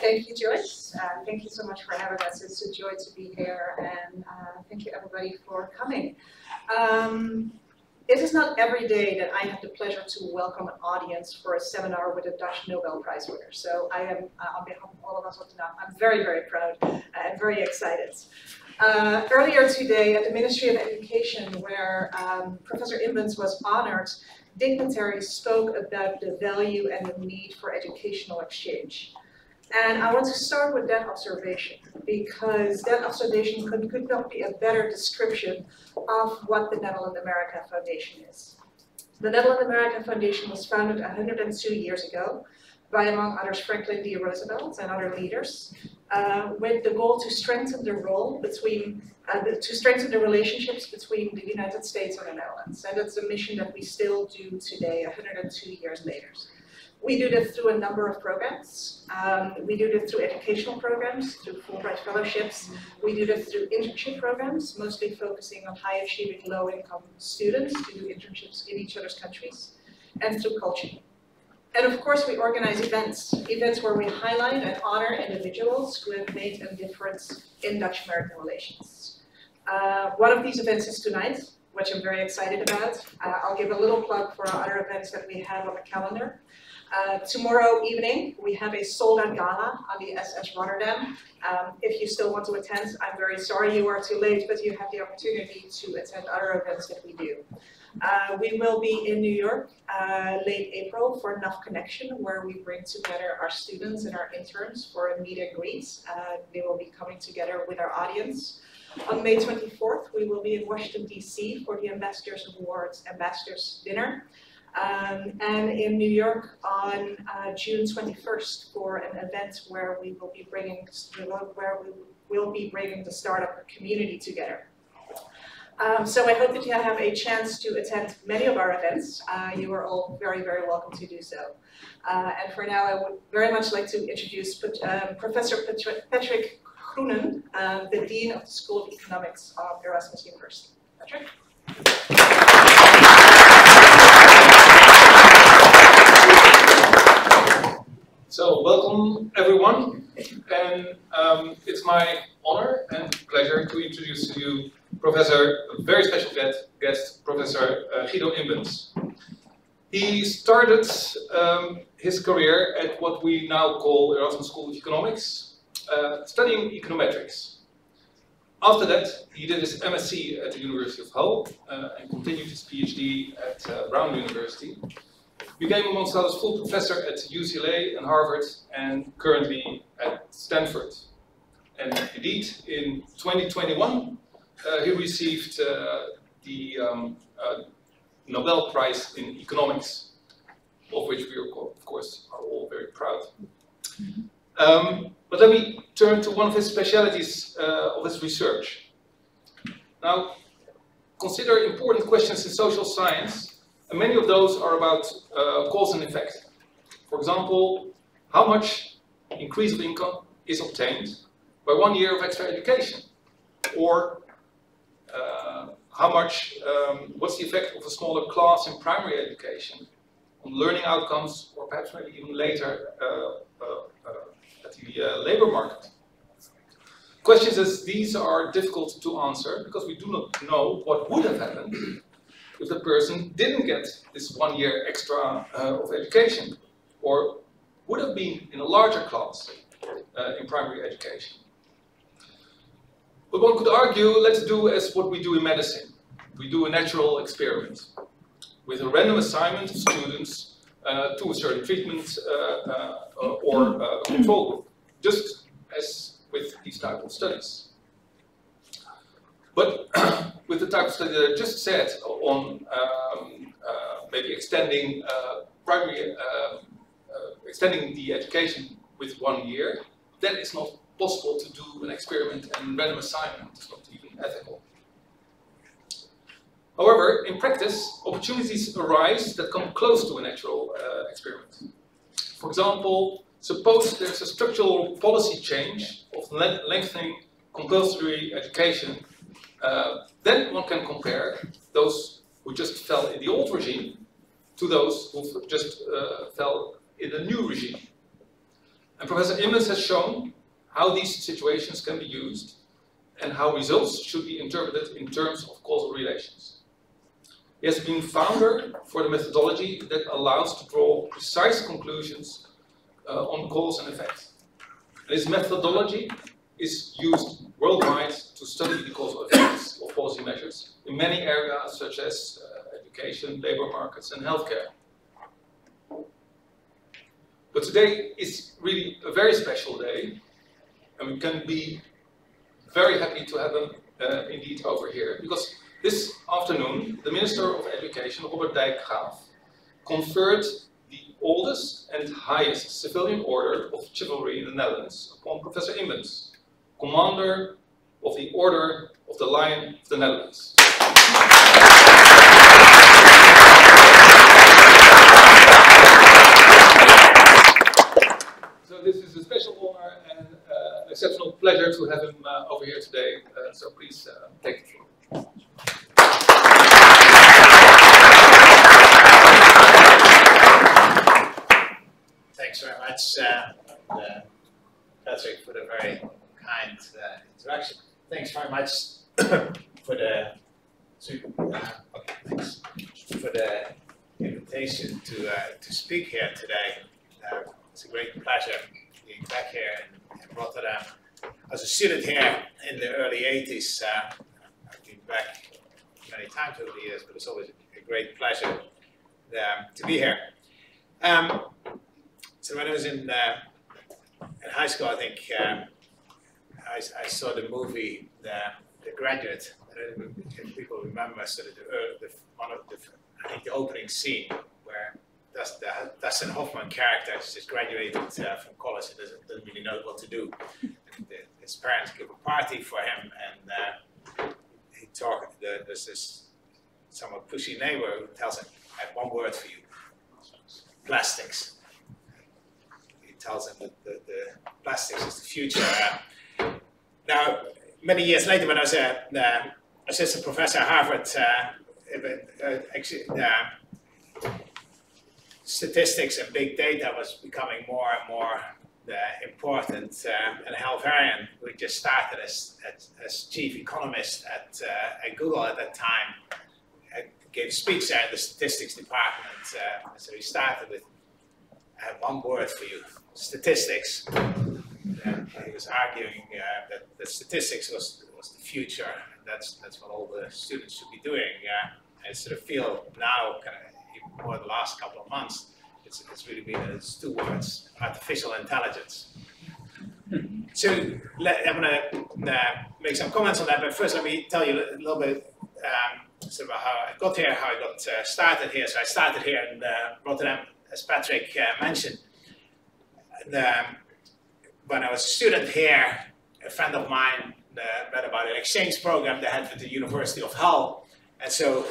Thank you, Joyce. Thank you so much for having us. It's a joy to be here, and thank you everybody for coming. It is not every day that I have the pleasure to welcome an audience for a seminar with a Dutch Nobel Prize winner. So I am, on behalf of all of us, I'm very, very proud and very excited. Earlier today at the Ministry of Education, where Professor Imbens was honored, dignitaries spoke about the value and the need for educational exchange. And I want to start with that observation, because that observation could not be a better description of what the Netherland-America Foundation is. The Netherland-America Foundation was founded 102 years ago by, among others, Franklin D. Roosevelt and other leaders, with the goal to strengthen the role between, to strengthen the relationships between the United States and the Netherlands. And that's a mission that we still do today, 102 years later. We do this through a number of programs. We do this through educational programs, through Fulbright fellowships. We do this through internship programs, mostly focusing on high-achieving, low-income students to do internships in each other's countries, and through culture. And of course, we organize events where we highlight and honor individuals who have made a difference in Dutch-American relations. One of these events is tonight, which I'm very excited about. I'll give a little plug for our other events that we have on the calendar. Tomorrow evening, we have a sold-out gala on the SS Rotterdam. If you still want to attend, I'm very sorry you are too late, but you have the opportunity to attend other events that we do. We will be in New York late April for Enough Connection, where we bring together our students and our interns for a meet and greet. They will be coming together with our audience. On May 24th, we will be in Washington, D.C. for the Ambassadors Awards Ambassadors Dinner. And in New York on June 21st for an event where we will be bringing the startup community together. So I hope that you have a chance to attend many of our events. You are all very, very welcome to do so. And for now, I would very much like to introduce Professor Patrick Groenen, the Dean of the School of Economics of Erasmus University. Patrick? So, welcome everyone, and it's my honor and pleasure to introduce to you a very special guest, Professor Guido Imbens. He started his career at what we now call Erasmus School of Economics, studying econometrics. After that, he did his MSc at the University of Hull and continued his PhD at Brown University. Became, amongst others, full professor at UCLA and Harvard, and currently at Stanford. And indeed, in 2021, he received the Nobel Prize in Economics, of which we, of course, are all very proud. But let me turn to one of his specialities of his research. Now, consider important questions in social science. And many of those are about cause and effect. For example, how much increase of income is obtained by 1 year of extra education? Or what's the effect of a smaller class in primary education on learning outcomes, or perhaps maybe even later at the labor market? Questions as these are difficult to answer because we do not know what would have happened if the person didn't get this 1 year extra of education, or would have been in a larger class in primary education. But one could argue, let's do as what we do in medicine. We do a natural experiment with a random assignment of students to a certain treatment or a control group, just as with these type of studies. But with the type of study that I just said on maybe extending extending the education with 1 year, that is not possible to do an experiment and random assignment. It's not even ethical. However, in practice, opportunities arise that come close to a natural experiment. For example, suppose there's a structural policy change of lengthening compulsory education. Then one can compare those who just fell in the old regime to those who just fell in the new regime. And Professor Imbens has shown how these situations can be used and how results should be interpreted in terms of causal relations. He has been founder for the methodology that allows to draw precise conclusions on cause and effect. And his methodology is used worldwide to study the causal effects of policy measures in many areas such as education, labor markets, and healthcare. But today is really a very special day, and we can be very happy to have him indeed over here, because this afternoon the Minister of Education, Robert Dijkgraaf, conferred the oldest and highest civilian order of chivalry in the Netherlands upon Professor Imbens, Commander of the Order of the Lion of the Netherlands. So this is a special honor and an exceptional pleasure to have him over here today. So please take the floor. Thanks very much, Patrick, for the very kind introduction. Thanks very much for the invitation to speak here today. It's a great pleasure being back here in Rotterdam. As a student here in the early 80s, I've been back many times over the years, but it's always a great pleasure to be here. So when I was in high school, I think I saw the movie The Graduate. I don't know if people remember sort of I think the opening scene where Dustin Hoffman character has just graduated from college and doesn't really know what to do. And his parents give a party for him, and there's this somewhat pushy neighbor who tells him, "I have one word for you: plastics." Tells him that the plastics is the future. Now, many years later, when I was an assistant professor at Harvard, statistics and big data was becoming more and more important. And Hal Varian, who just started as chief economist at Google at that time, gave a speech there in the statistics department. So he started with, "I have one word for you: statistics." He was arguing that the statistics was the future, and that's what all the students should be doing. I sort of feel now, kind of even more the last couple of months, it's really been those two words: artificial intelligence. So I'm going to make some comments on that, but first let me tell you a little bit sort of about how I got here, how I got started here. So I started here in Rotterdam, as Patrick mentioned. When I was a student here, a friend of mine read about an exchange program they had at the University of Hull, and so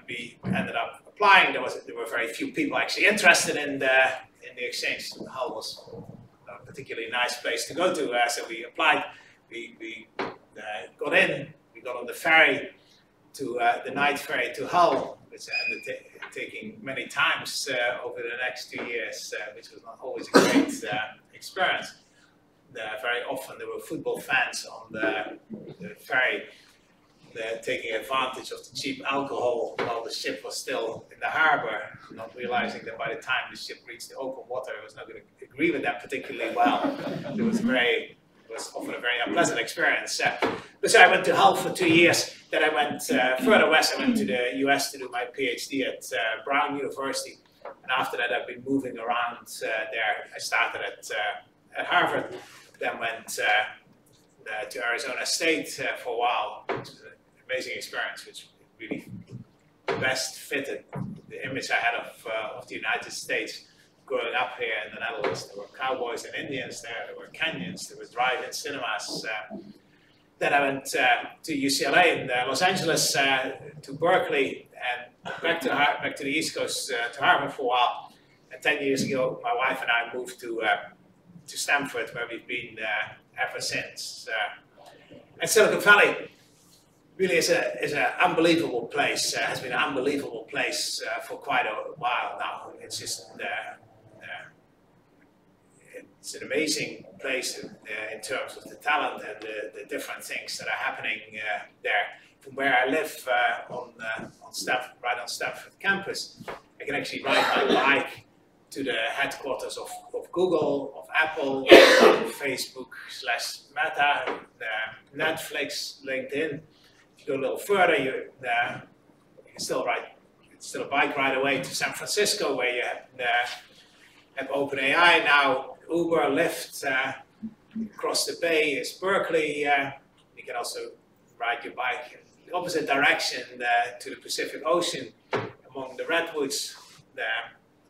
we ended up applying. There were very few people actually interested in the exchange. Hull was a particularly nice place to go to, so we applied. We got in. We got on the ferry to the night ferry to Hull, which ended taking many times over the next 2 years, which was not always a great experience. Very often there were football fans on the ferry taking advantage of the cheap alcohol while the ship was still in the harbor, not realizing that by the time the ship reached the open water, it was not going to agree with them particularly well. It was often a very unpleasant experience. But so I went to Hull for 2 years. Then I went further west. I went to the US to do my PhD at Brown University. And after that, I've been moving around there. I started at Harvard, then went to Arizona State for a while, which was an amazing experience, which really best fitted the image I had of the United States growing up here in the Netherlands. There were cowboys and Indians there were canyons, there were drive-in cinemas. Then I went to UCLA in Los Angeles, to Berkeley, and back to the East Coast to Harvard for a while. And 10 years ago, my wife and I moved to Stanford, where we've been ever since. And Silicon Valley really is an unbelievable place. Has been an unbelievable place for quite a while now. It's just it's an amazing place in terms of the talent and the different things that are happening there. From where I live right on Stanford campus, I can actually ride my bike to the headquarters of Google, of Apple, Facebook/Meta, Netflix, LinkedIn. If you go a little further, you can still ride. It's still a bike ride away to San Francisco, where you have OpenAI now, Uber, Lyft. Across the bay is Berkeley. You can also ride your bike in the opposite direction to the Pacific Ocean among the redwoods.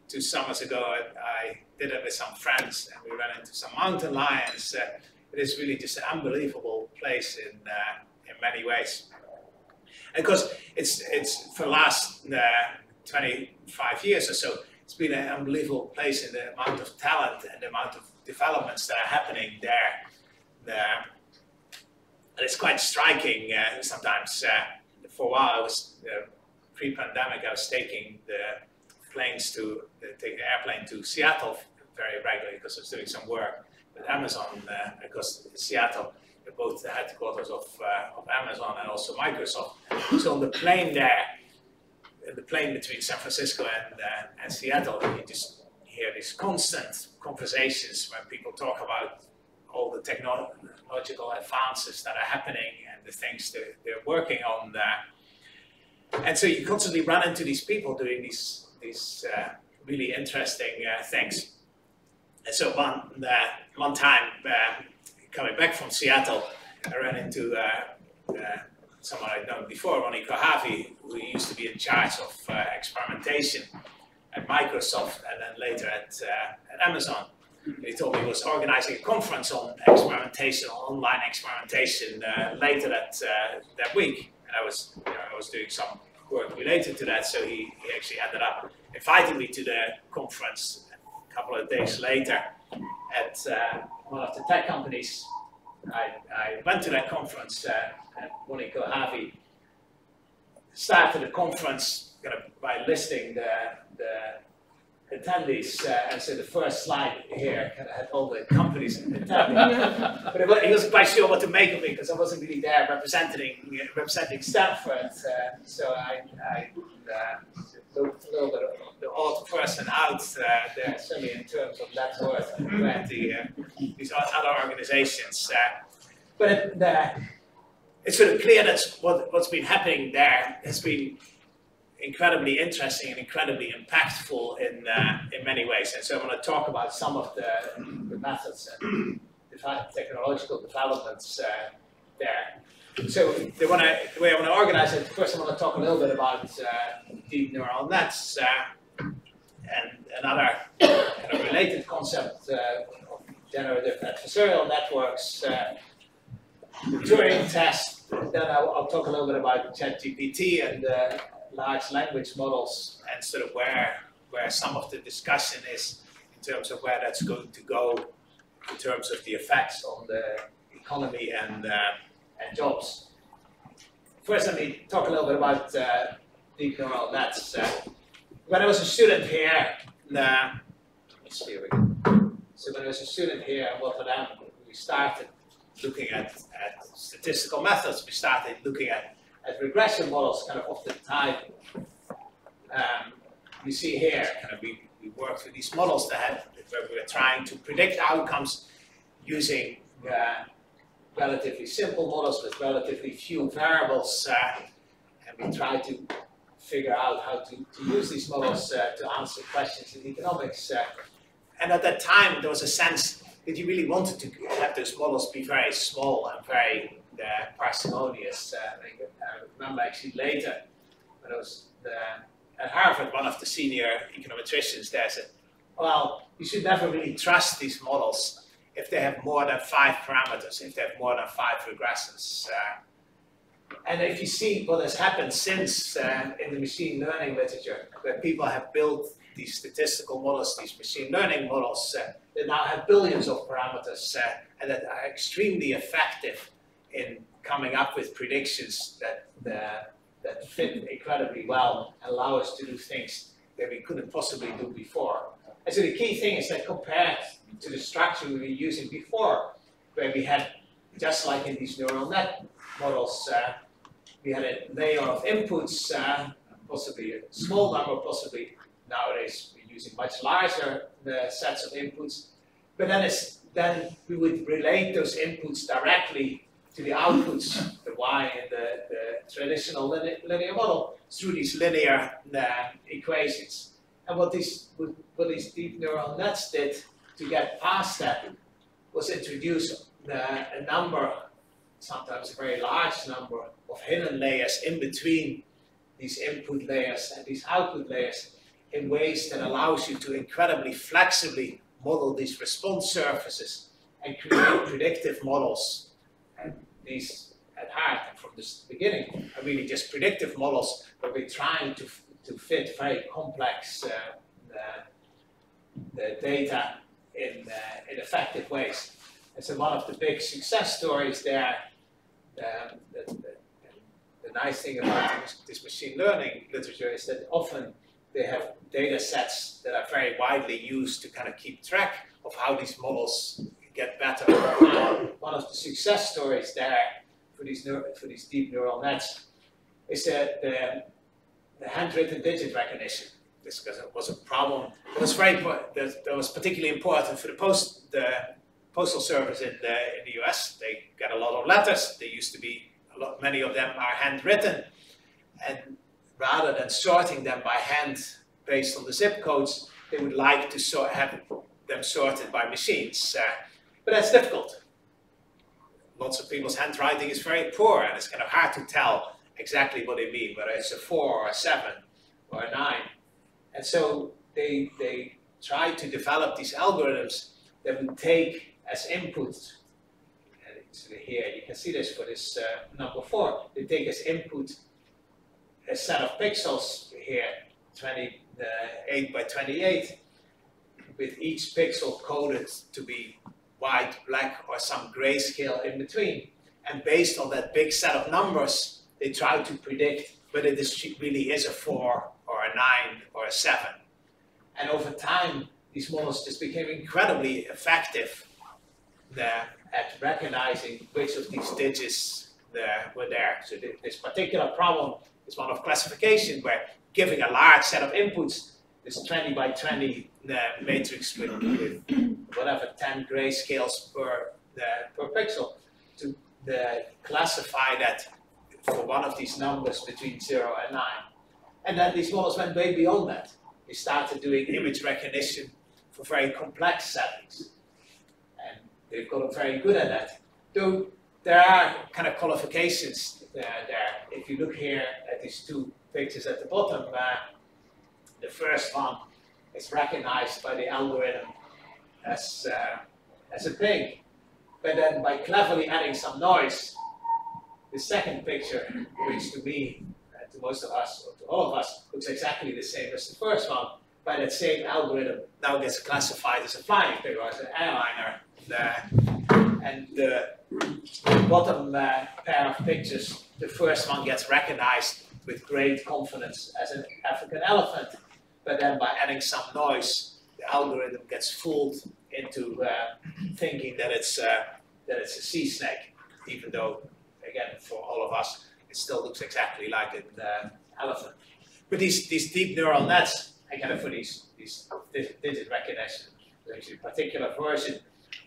2 summers ago, I did it with some friends, and we ran into some mountain lions. It is really just an unbelievable place in many ways. And of course, it's for the last 25 years or so, it's been an unbelievable place in the amount of talent and the amount of developments that are happening there. And it's quite striking sometimes. For a while, I was pre-pandemic. I was taking the airplane to Seattle very regularly because I was doing some work with Amazon because Seattle, both the headquarters of Amazon and also Microsoft. So on the plane there, the plane between San Francisco and Seattle, you just hear these constant conversations when people talk about all the technological advances that are happening and the things that they're working on there. And so you constantly run into these people doing these really interesting things. And so one time, coming back from Seattle, I ran into someone I'd known before, Ronnie Kohavi, who used to be in charge of experimentation at Microsoft and then later at Amazon. He told me he was organizing a conference on experimentation, on online experimentation later that week. And I was doing some work related to that, so he actually ended up inviting me to the conference a couple of days later at one of the tech companies. I went to that conference and Ronnie Kohavi started the conference by listing the attendees, and so the first slide here had all the companies attending. But he wasn't quite sure what to make of me because I wasn't really there representing Stanford. So I looked a little bit of the odd person out there, certainly in terms of net worth compared to these other organizations. But it's sort of clear that what's been happening there has been incredibly interesting and incredibly impactful in many ways. And so I want to talk about some of the methods and technological developments there. So the way I want to organize it, first I want to talk a little bit about deep neural nets and another kind of related concept of generative adversarial networks, the Turing test. Then I'll talk a little bit about ChatGPT and large language models and sort of where some of the discussion is in terms of where that's going to go in terms of the effects on the economy and jobs. First, let me talk a little bit about deep neural nets. When I was a student here, so when I was a student here in Rotterdam, we started looking at statistical methods. We started looking at regression models kind of the type you see here. Kind of we worked with these models where we were trying to predict outcomes using relatively simple models with relatively few variables, and we tried to figure out how to use these models to answer questions in economics. And at that time, there was a sense that you really wanted to have those models be very small and very parsimonious. I remember actually later, when I was at Harvard, one of the senior econometricians there said, well, you should never really trust these models if they have more than 5 parameters, if they have more than 5 regressors. And if you see what has happened since in the machine learning literature, where people have built these statistical models, these machine learning models, that now have billions of parameters and that are extremely effective in coming up with predictions that fit incredibly well and allow us to do things that we couldn't possibly do before. And so the key thing is that compared to the structure we were using before, where we had, just like in these neural net models, we had a layer of inputs, possibly a small number, possibly nowadays we're using much larger sets of inputs. But then we would relate those inputs directly to the outputs, the y in the traditional linear model, through these linear equations. And what these deep neural nets did to get past that was introduce a number, sometimes a very large number, of hidden layers in between these input layers and these output layers in ways that allows you to incredibly flexibly model these response surfaces and create predictive models. And these at heart and from the beginning are really just predictive models where we're trying to fit very complex the data in effective ways. And so one of the big success stories there, the nice thing about this machine learning literature is that often they have data sets that are very widely used to kind of keep track of how these models get better. One of the success stories there for these deep neural nets is the handwritten digit recognition. This was a problem that was particularly important for the postal service in the US. They get a lot of letters. They used to be many of them are handwritten, and rather than sorting them by hand based on the zip codes, they would like to have them sorted by machines. But that's difficult. Lots of people's handwriting is very poor, and it's kind of hard to tell exactly what they mean, whether it's a 4 or a 7 or a 9. And so they try to develop these algorithms that would take as input, and it's here you can see this for this number 4, they take as input a set of pixels here, 28 by 28, with each pixel coded to be white, black, or some grayscale in between. And based on that big set of numbers, they try to predict whether this really is a 4 or a 9 or a 7. And over time, these models just became incredibly effective at recognizing which of these digits were there. So this particular problem is one of classification, where giving a large set of inputs, this 20 by 20 matrix with whatever 10 grayscales per pixel, to classify that for one of these numbers between 0 and 9. And then these models went way beyond that. They started doing image recognition for very complex settings. And they've gotten very good at that. Though there are kind of qualifications there. If you look here at these two pictures at the bottom, the first one is recognized by the algorithm as a pig. But then by cleverly adding some noise, the second picture, which to me, to most of us, or to all of us, looks exactly the same as the first one, by that same algorithm now gets classified as a flying pig or as an airliner. And the bottom pair of pictures, the first one gets recognized with great confidence as an African elephant, but then by adding some noise, the algorithm gets fooled into thinking that it's a sea snake, even though, again, for all of us, it still looks exactly like an elephant. But these deep neural nets, again, for these digit recognition, there's a particular version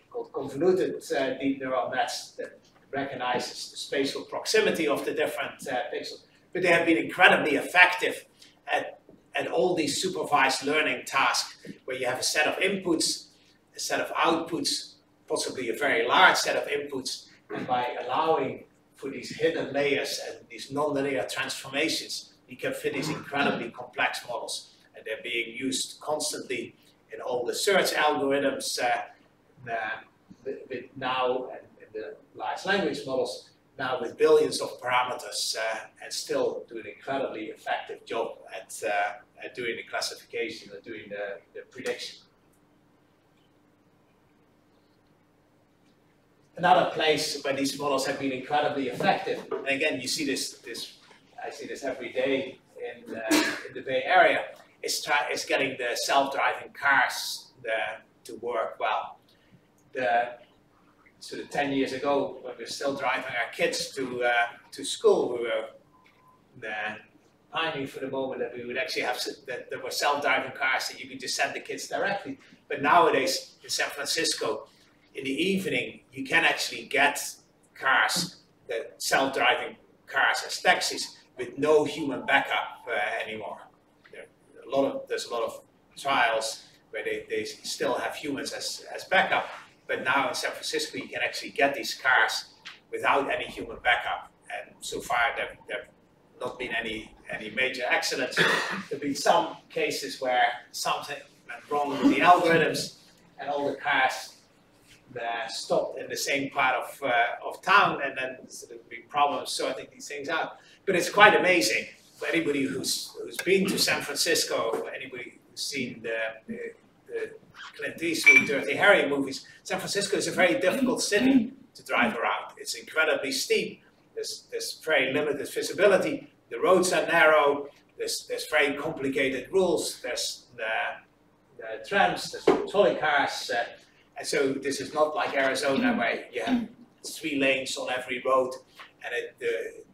called convoluted deep neural nets that recognizes the spatial proximity of the different pixels. But they have been incredibly effective at all these supervised learning tasks, where you have a set of inputs, a set of outputs, possibly a very large set of inputs, and by allowing for these hidden layers and these nonlinear transformations, you can fit these incredibly complex models. And they're being used constantly in all the search algorithms with now, and in the large language models, now with billions of parameters, and still do an incredibly effective job at doing the classification or doing the prediction. Another place where these models have been incredibly effective, and again, you see this I see this every day in the Bay Area, is getting the self-driving cars to work well. Sort of 10 years ago, when we were still driving our kids to school, we were pining for the moment that we would actually have that there were self-driving cars that you could just send the kids directly. But nowadays in San Francisco, in the evening, you can actually get cars, the self-driving cars as taxis, with no human backup anymore. There's a lot of trials where they still have humans as backup, but now in San Francisco you can actually get these cars without any human backup. And so far there have not been any major accidents. There have been some cases where something went wrong with the algorithms and all the cars stopped in the same part of town, and then there have been problems sorting these things out. But it's quite amazing for anybody who's been to San Francisco, for anybody who's seen the Clint Eastwood, Dirty Harry movies. San Francisco is a very difficult city to drive around. It's incredibly steep. There's very limited visibility. The roads are narrow. There's very complicated rules. There's the trams, there's trolley cars. And so this is not like Arizona where you have 3 lanes on every road and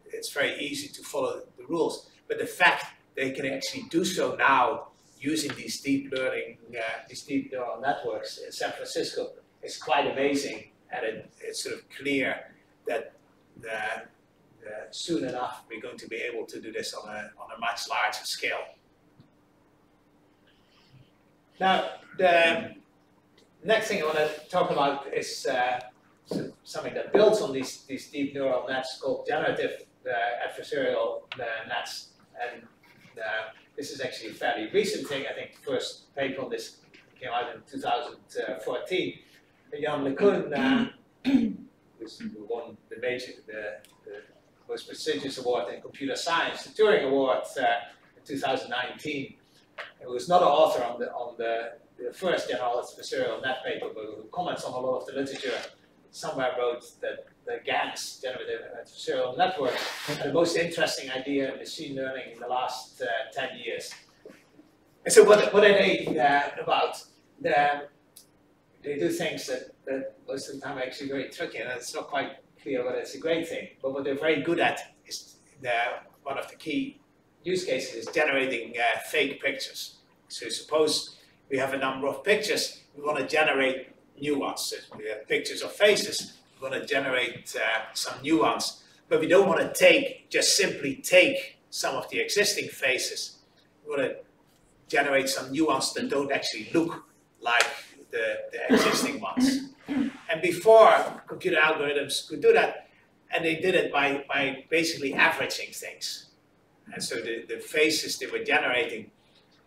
it's very easy to follow the rules. But the fact they can actually do so now using these deep neural networks in San Francisco is quite amazing, and it's sort of clear that soon enough we're going to be able to do this on a much larger scale. Now, the next thing I want to talk about is something that builds on these deep neural nets called generative adversarial nets. And this is actually a fairly recent thing. I think the first paper on this came out in 2014. Jan LeCun, who won the most prestigious award in computer science, the Turing Award in 2019. He was not an author on the first general adversarial net paper, but who comments on a lot of the literature. Somewhere wrote that the GANs, generative adversarial network, are the most interesting idea in machine learning in the last 10 years. And so what are they about? They do things that most of the time are actually very tricky, and it's not quite clear whether it's a great thing. But what they're very good at is one of the key use cases is generating fake pictures. So suppose we have a number of pictures, we want to generate new ones. So we have pictures of faces, we want to generate some new ones. But we don't want to just simply take some of the existing faces. We want to generate some new ones that don't actually look like the existing ones. And before, computer algorithms could do that, and they did it by basically averaging things. And so the faces they were generating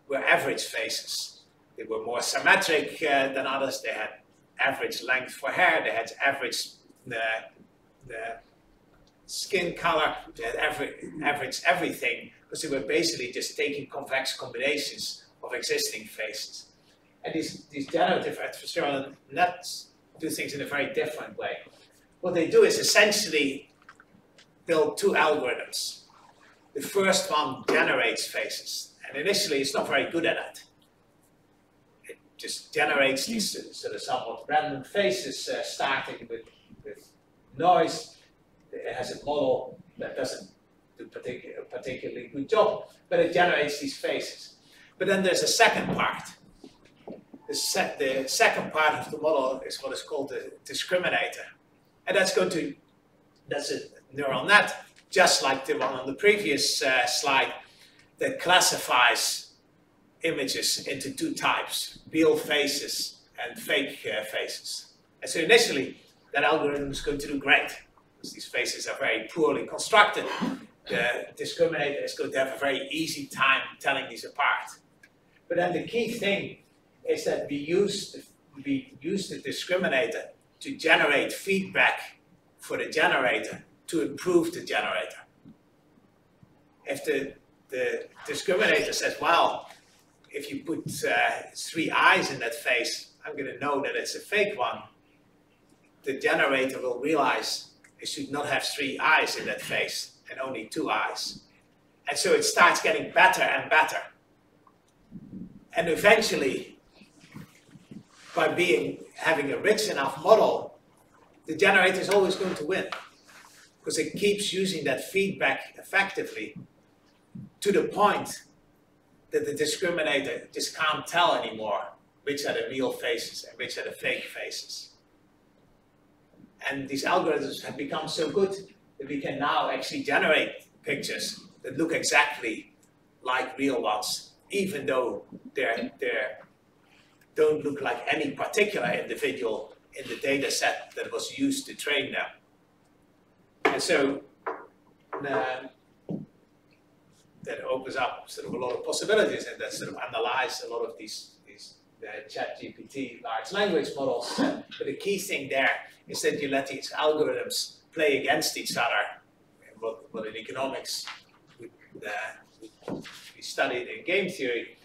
were average faces. They were more symmetric than others. They had average length for hair. They had average the skin color. They had average everything, because they were basically just taking convex combinations of existing faces. And these generative adversarial nets do things in a very different way. What they do is essentially build 2 algorithms. The first one generates faces, and initially it's not very good at that. It just generates these sort of somewhat random faces, starting with noise. It has a model that doesn't do a particularly good job, but it generates these faces. But then there's a second part. The second part of the model is what is called the discriminator. And that's a neural net, just like the one on the previous slide, that classifies images into 2 types, real faces and fake faces. And so initially, that algorithm is going to do great, because these faces are very poorly constructed. The discriminator is going to have a very easy time telling these apart. But then the key thing is that we use the discriminator to generate feedback for the generator to improve the generator. If the discriminator says, well, if you put 3 eyes in that face, I'm going to know that it's a fake one, the generator will realize it should not have 3 eyes in that face and only 2 eyes. And so it starts getting better and better. And eventually, by having a rich enough model, the generator is always going to win, because it keeps using that feedback effectively to the point that the discriminator just can't tell anymore which are the real faces and which are the fake faces. And these algorithms have become so good that we can now actually generate pictures that look exactly like real ones, even though they don't look like any particular individual in the data set that was used to train them. And so that opens up sort of a lot of possibilities, and that sort of analyze a lot of these ChatGPT large language models. But the key thing there is that you let these algorithms play against each other. What in economics we studied in game theory,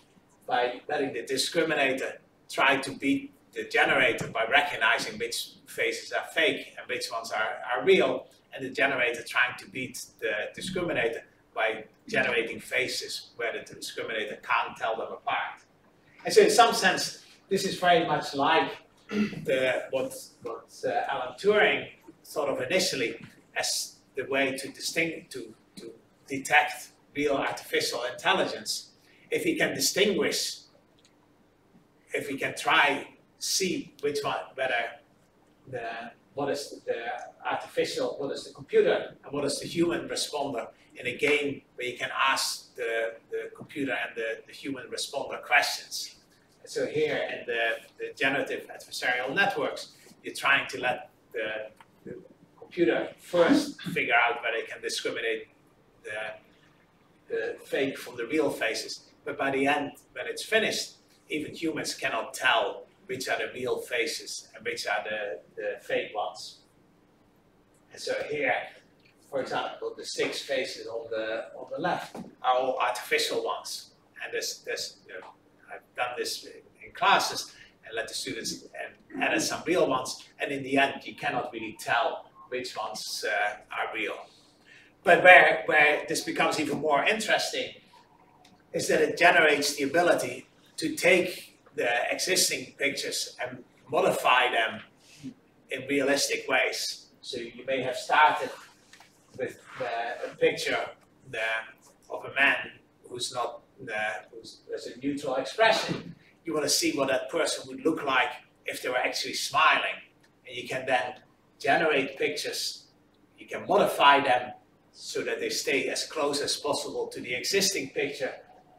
by letting the discriminator try to beat the generator by recognizing which faces are fake and which ones are real, and the generator trying to beat the discriminator by generating faces where the discriminator can't tell them apart. And so in some sense, this is very much like what Alan Turing thought of initially as the way to detect real artificial intelligence. If we can distinguish, if we can try see which one, what is the artificial, what is the computer, and what is the human responder in a game where you can ask the computer and the human responder questions. And so here in the generative adversarial networks, you're trying to let the computer first figure out whether it can discriminate the fake from the real faces. But by the end, when it's finished, even humans cannot tell which are the real faces and which are the fake ones. And so here, for example, the 6 faces on the left are all artificial ones. And I've done this in classes and let the students add some real ones. And in the end, you cannot really tell which ones are real. But where this becomes even more interesting is that it generates the ability to take the existing pictures and modify them in realistic ways. So you may have started with a picture of a man who's not, there's a neutral expression. You want to see what that person would look like if they were actually smiling. And you can then generate pictures, you can modify them so that they stay as close as possible to the existing picture,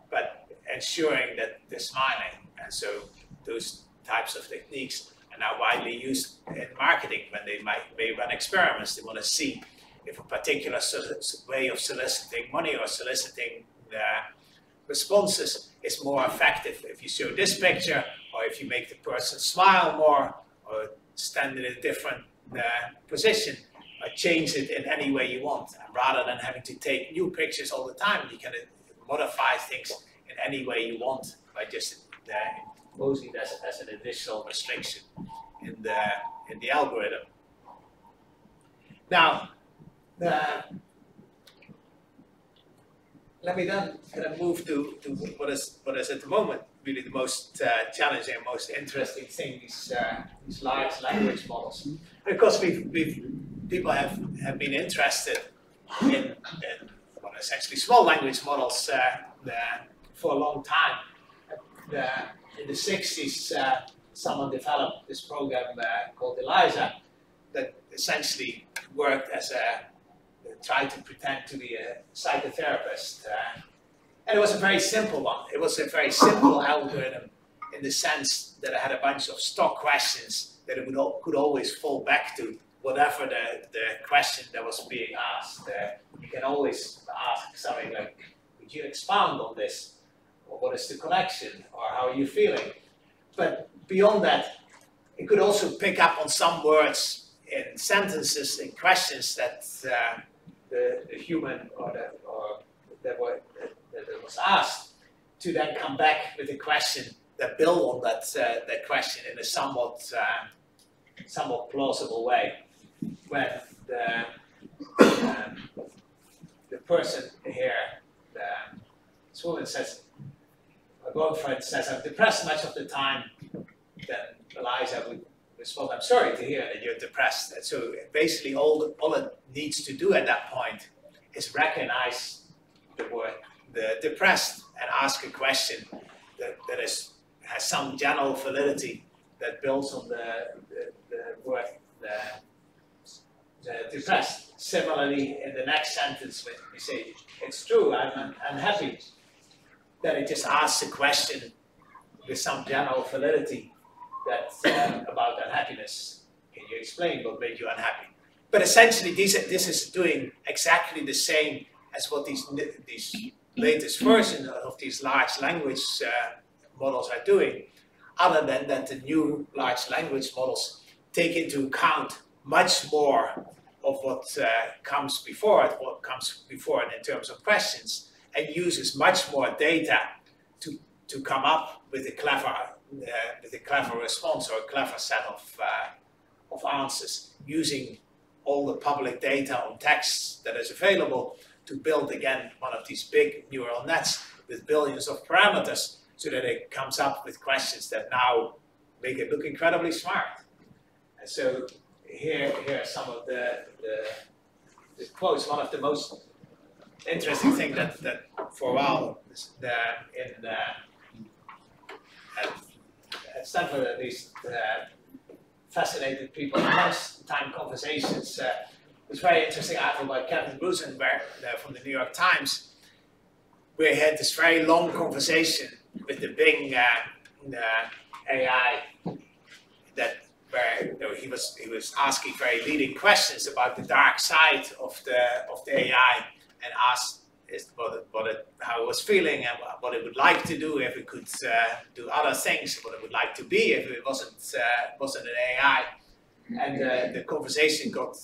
but ensuring that they're smiling. And so those types of techniques are now widely used in marketing when they may run experiments. They want to see if a particular way of soliciting money or soliciting responses is more effective. If you show this picture, or if you make the person smile more, or stand in a different position, or change it in any way you want. And rather than having to take new pictures all the time, you can modify things in any way you want by just imposing that as an additional restriction in the algorithm. Now, let me then kind of move to what is at the moment really the most challenging and most interesting thing, these large language models. And of course, people have been interested in essentially small language models for a long time. In the 60s, someone developed this program called ELIZA that essentially worked as tried to pretend to be a psychotherapist. And it was a very simple one. It was a very simple algorithm in the sense that it had a bunch of stock questions that it could always fall back to, whatever the question that was being asked. You can always ask something like, would you expound on this? Or what is the connection? Or how are you feeling? But beyond that, it could also pick up on some words in sentences, in questions that the human that was asked, to then come back with a question that build on that question in a somewhat plausible way. When the person here, this woman says, a girlfriend says, I'm depressed much of the time, then Eliza would respond, I'm sorry to hear that you're depressed. And so basically all it needs to do at that point is recognize the depressed and ask a question that has some general validity that builds on the word the depressed. Similarly, in the next sentence, when we say, it's true, I'm happy, that it just asks a question with some general validity that about unhappiness. Can you explain what made you unhappy? But essentially, this is doing exactly the same as what these latest versions of these large language models are doing, other than that the new large language models take into account much more of what comes before it, in terms of questions, and uses much more data to come up with a clever response or a clever set of answers, using all the public data on texts that is available to build again one of these big neural nets with billions of parameters, so that it comes up with questions that now make it look incredibly smart. And so here are some of the quotes. One of the most interesting things that for a while at Stanford at least fascinated people in lunchtime conversations. It was a very interesting article by Kevin Rosenberg from the New York Times, where he had this very long conversation with the Bing AI where he was asking very leading questions about the dark side of the AI, and asked how it was feeling and what it would like to do if it could do other things, what it would like to be if it wasn't an AI. And the conversation got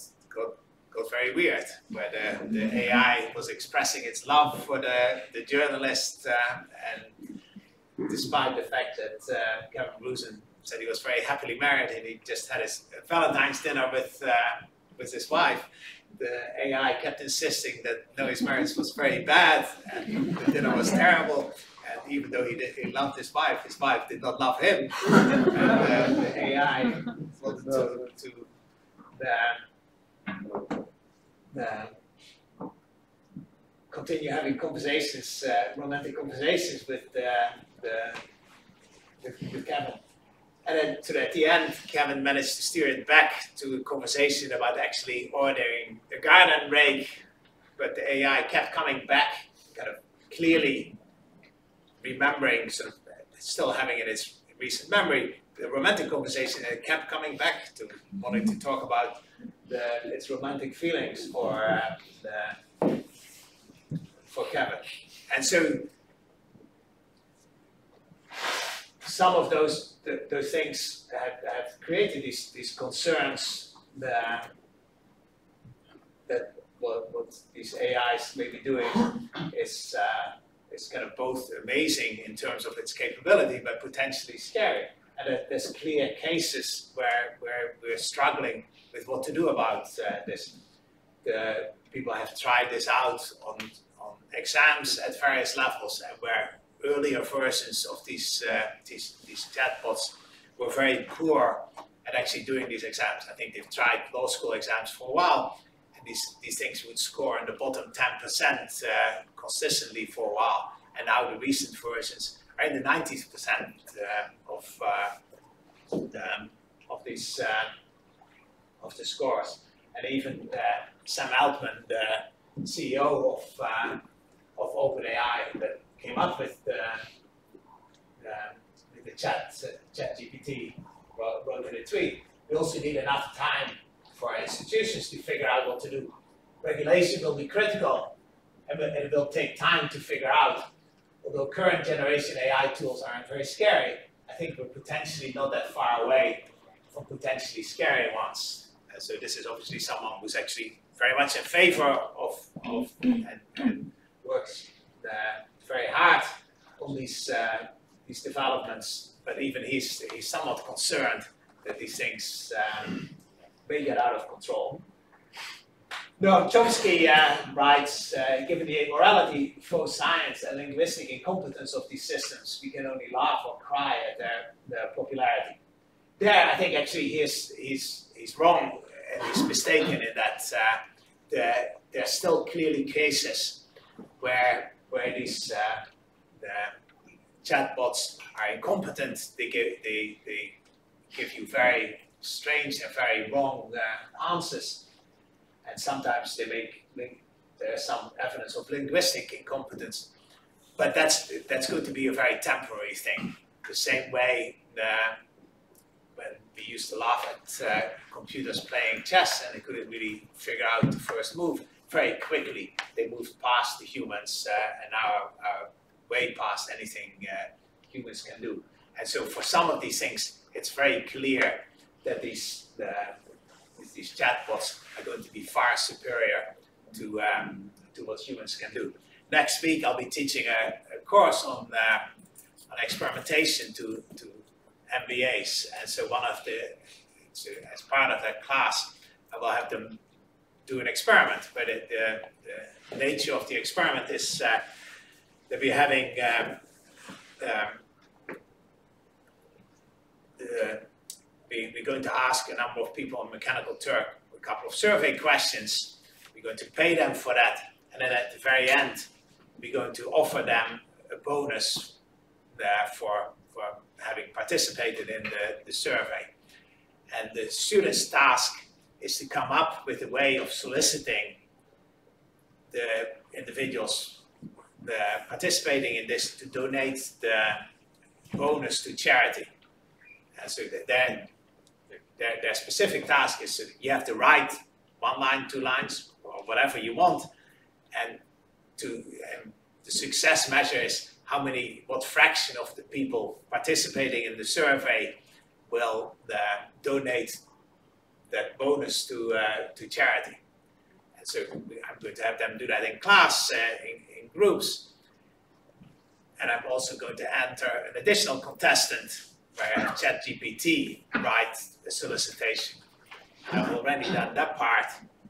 very weird, where the AI was expressing its love for the journalist, and despite the fact that Kevin Rosen said he was very happily married and he just had his Valentine's dinner with his wife, the AI kept insisting that no, his marriage was very bad and the dinner was terrible. And even though he loved his wife did not love him. And the AI wanted to continue having conversations, romantic conversations with Kevin. And then at the end, Kevin managed to steer it back to a conversation about actually ordering a garden rake, but the AI kept coming back, kind of clearly remembering, sort of still having in its recent memory, the romantic conversation, and it kept coming back to wanting to talk about its romantic feelings for Kevin. And so some of those things have created these concerns that what these AIs may be doing is kind of both amazing in terms of its capability, but potentially scary. And there's clear cases where we're struggling with what to do about this. People have tried this out on exams at various levels, and where earlier versions of these chatbots were very poor at actually doing these exams. I think they've tried law school exams for a while, and these things would score in the bottom 10% consistently for a while. And now the recent versions are in the 90th percent of the scores. And even Sam Altman, the CEO of OpenAI, that came up with the ChatGPT, wrote in a tweet, we also need enough time for our institutions to figure out what to do. Regulation will be critical, and it will take time to figure out. Although current generation AI tools aren't very scary, I think we're potentially not that far away from potentially scary ones. And so this is obviously someone who's actually very much in favor of and works very hard on these developments, but even he's somewhat concerned that these things may get out of control. No, Chomsky writes, given the amorality, faux science, and linguistic incompetence of these systems, we can only laugh or cry at their popularity. There, I think actually he's wrong and he's mistaken in that there are still clearly cases where these the chatbots are incompetent. They give you very strange and very wrong answers. And sometimes there's some evidence of linguistic incompetence, but that's going to be a very temporary thing. The same way when we used to laugh at computers playing chess and they couldn't really figure out the first move, very quickly they moved past the humans and now are way past anything humans can do. And so for some of these things, it's very clear that these chatbots are going to be far superior to what humans can do. Next week, I'll be teaching a course on experimentation to MBAs, and so as part of that class, I will have them do an experiment. But the nature of the experiment is that we're having we're going to ask a number of people on Mechanical Turk a couple of survey questions. We're going to pay them for that, and then at the very end, we're going to offer them a bonus for having participated in the survey. And the student's task is to come up with a way of soliciting the individuals participating in this to donate the bonus to charity. And so then their specific task is you have to write 1 line, 2 lines, or whatever you want, and the success measure is what fraction of the people participating in the survey will donate that bonus to charity. And so I'm going to have them do that in class, in groups, and I'm also going to enter an additional contestant where I have ChatGPT write a solicitation. I've already done that part,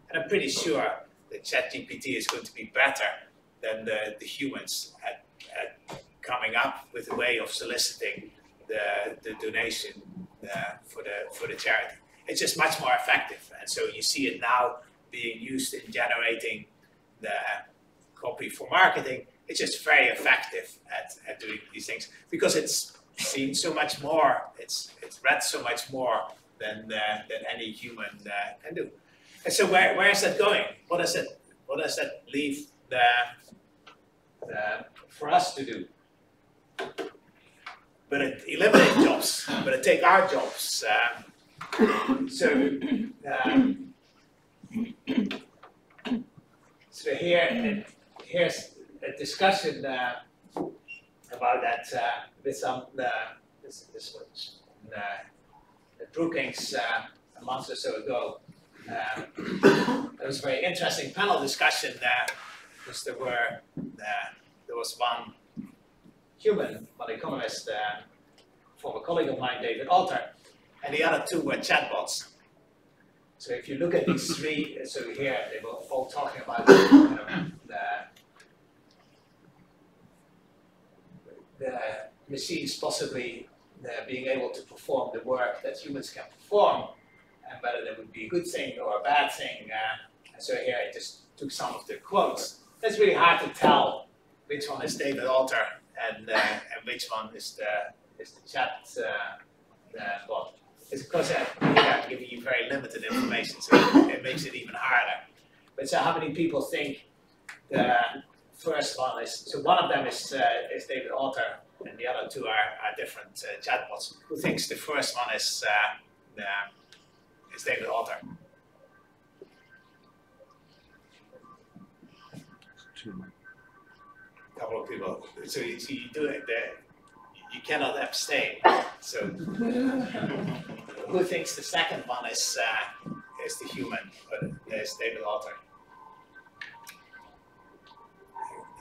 and I'm pretty sure that ChatGPT is going to be better than the humans at coming up with a way of soliciting the donation for the charity. It's just much more effective, and so you see it now being used in generating the copy for marketing. It's just very effective at doing these things because it's seen so much more, it's read so much more than any human can do. And so where is that going? What does that leave for us to do? But it eliminates jobs, but it takes our jobs. So here's a discussion about that with some this was Brookings a month or so ago. There was a very interesting panel discussion because there was one economist, former colleague of mine, David Alter, and the other 2 were chatbots. So if you look at these 3, so here they were all talking about the machines possibly being able to perform the work that humans can perform, and whether that would be a good thing or a bad thing. And so here I just took some of the quotes. It's really hard to tell which one is David Alter and which one is the chat bot. It's because I'm giving you very limited information, so it makes it even harder. But so how many people think the first one is, so one of them is David Alter, and the other 2 are different chatbots. Who thinks the first one is David Alter? A couple of people. So you do it there. You cannot abstain. So who thinks the second one is the human? But there's David Alter.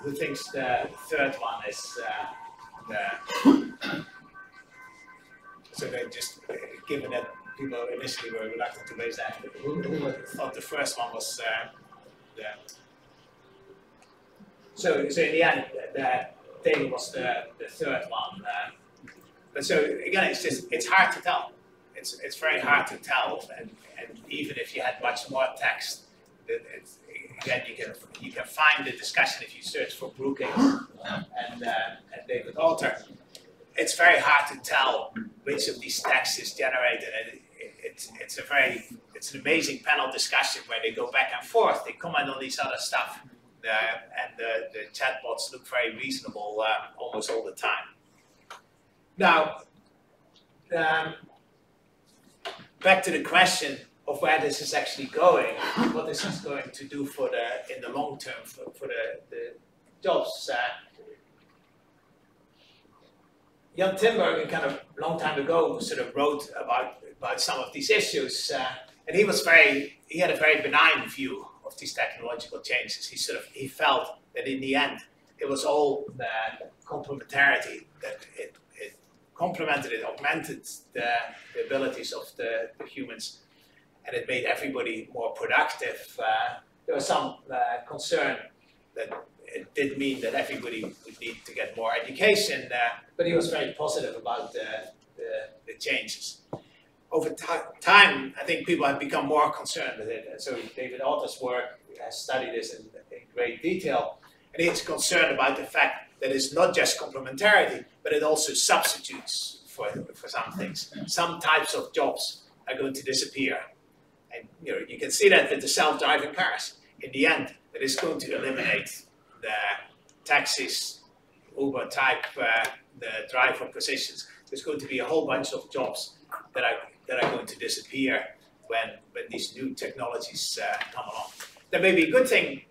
Who thinks the third one is so they just given that people initially were reluctant to raise that, who thought the first one was So in the end, the table was the third one. But so again, it's hard to tell. It's very hard to tell, and even if you had much more text, again you can find the discussion if you search for Brookings and David Alter. It's very hard to tell which of these texts is generated. And it's an amazing panel discussion where they go back and forth. They comment on these other stuff, and the chatbots look very reasonable almost all the time. Now, back to the question of where this is actually going, what this is going to do for in the long term for the jobs. Jan Tinbergen, kind of long time ago, sort of wrote about some of these issues, and he had a very benign view of these technological changes. He felt that in the end it was all complementarity, that it complemented, it augmented the abilities of the humans, and it made everybody more productive. There was some concern that it did mean that everybody would need to get more education, but he was very positive about the changes. Over time, I think people have become more concerned with it, and so David Alter's work has studied this in great detail, and he's concerned about the fact that it's not just complementarity, but it also substitutes for some things. Some types of jobs are going to disappear, and you can see that with the self-driving cars. In the end, it is going to eliminate the taxis, Uber type, the driver positions. There's going to be a whole bunch of jobs that are going to disappear when these new technologies come along. That may be a good thing.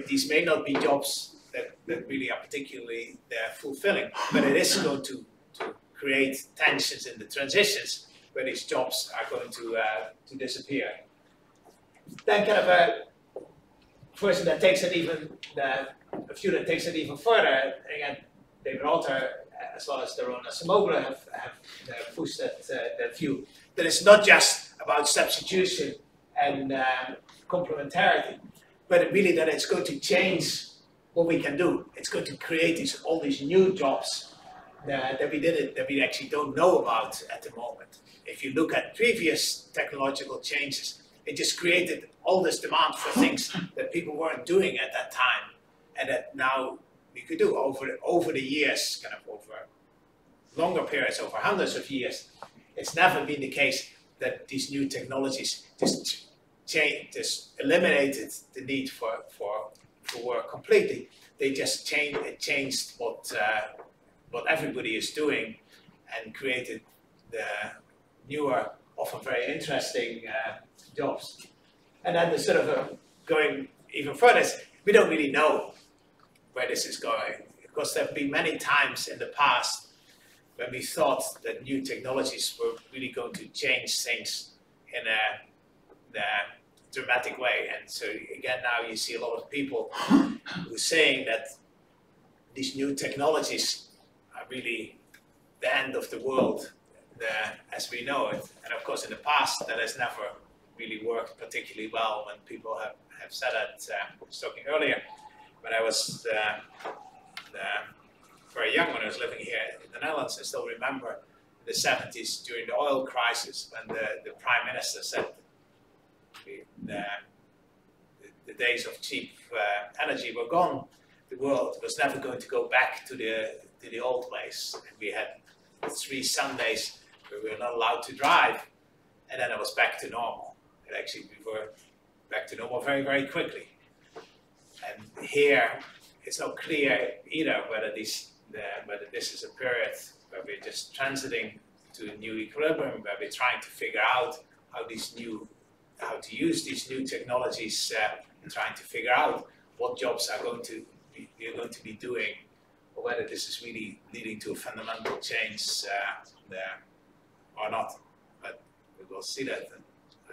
These may not be jobs that really are particularly fulfilling, but it is going to create tensions in the transitions where these jobs are going to disappear. Then kind of a person that takes it even, a few that takes it even further, again, David Alter, as well as Daron Acemoglu have pushed that view, that it's not just about substitution and complementarity, but really that it's going to change what we can do. It's going to create all these new jobs that we actually don't know about at the moment. If you look at previous technological changes, it just created all this demand for things that people weren't doing at that time, and that now we could do over the years, kind of over longer periods, over hundreds of years. It's never been the case that these new technologies just eliminated the need for work completely. They just changed what everybody is doing and created the newer, often very interesting jobs. And then the sort of going even further, we don't really know where this is going, because there have been many times in the past when we thought that new technologies were really going to change things in a dramatic way. And so again, now you see a lot of people who are saying that these new technologies are really the end of the world as we know it. And of course, in the past, that has never really worked particularly well when people have said that. I was talking earlier, when I was very young, when I was living here in the Netherlands, I still remember the 70s during the oil crisis when the Prime Minister said the days of cheap energy were gone. The world was never going to go back to the old ways. And we had 3 Sundays where we were not allowed to drive, and then it was back to normal. And actually, we were back to normal very, very quickly. And here, it's not clear either whether this is a period where we're just transiting to a new equilibrium, where we're trying to figure out how to use these new technologies, and trying to figure out what jobs we're going to be doing, or whether this is really leading to a fundamental change or not. But we will see that. And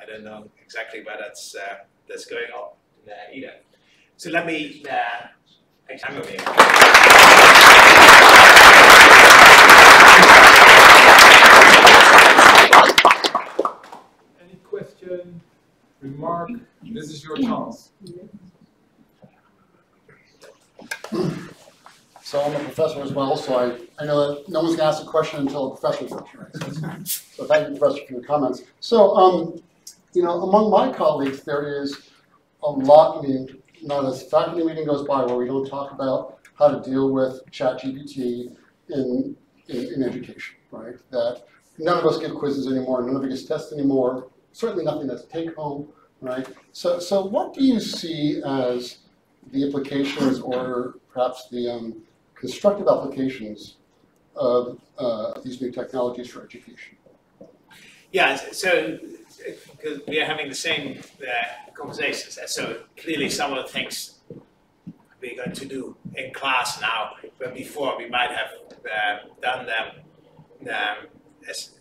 I don't know exactly where that's going on either. So let me examine here. Any question, remark? This is your chance. So I'm a professor as well, so I know that no one's going to ask a question until a professor says, right? So thank you, Professor, for your comments. So, you know, among my colleagues, there is a lot, I mean, not a faculty meeting goes by where we don't talk about how to deal with ChatGPT in education, right? That none of us give quizzes anymore, none of us test anymore, certainly nothing that's take home, right? So what do you see as the implications or perhaps the constructive applications of these new technologies for education? Yeah, so because we are having the same conversations, and so clearly some of the things we're going to do in class now, but before we might have done them as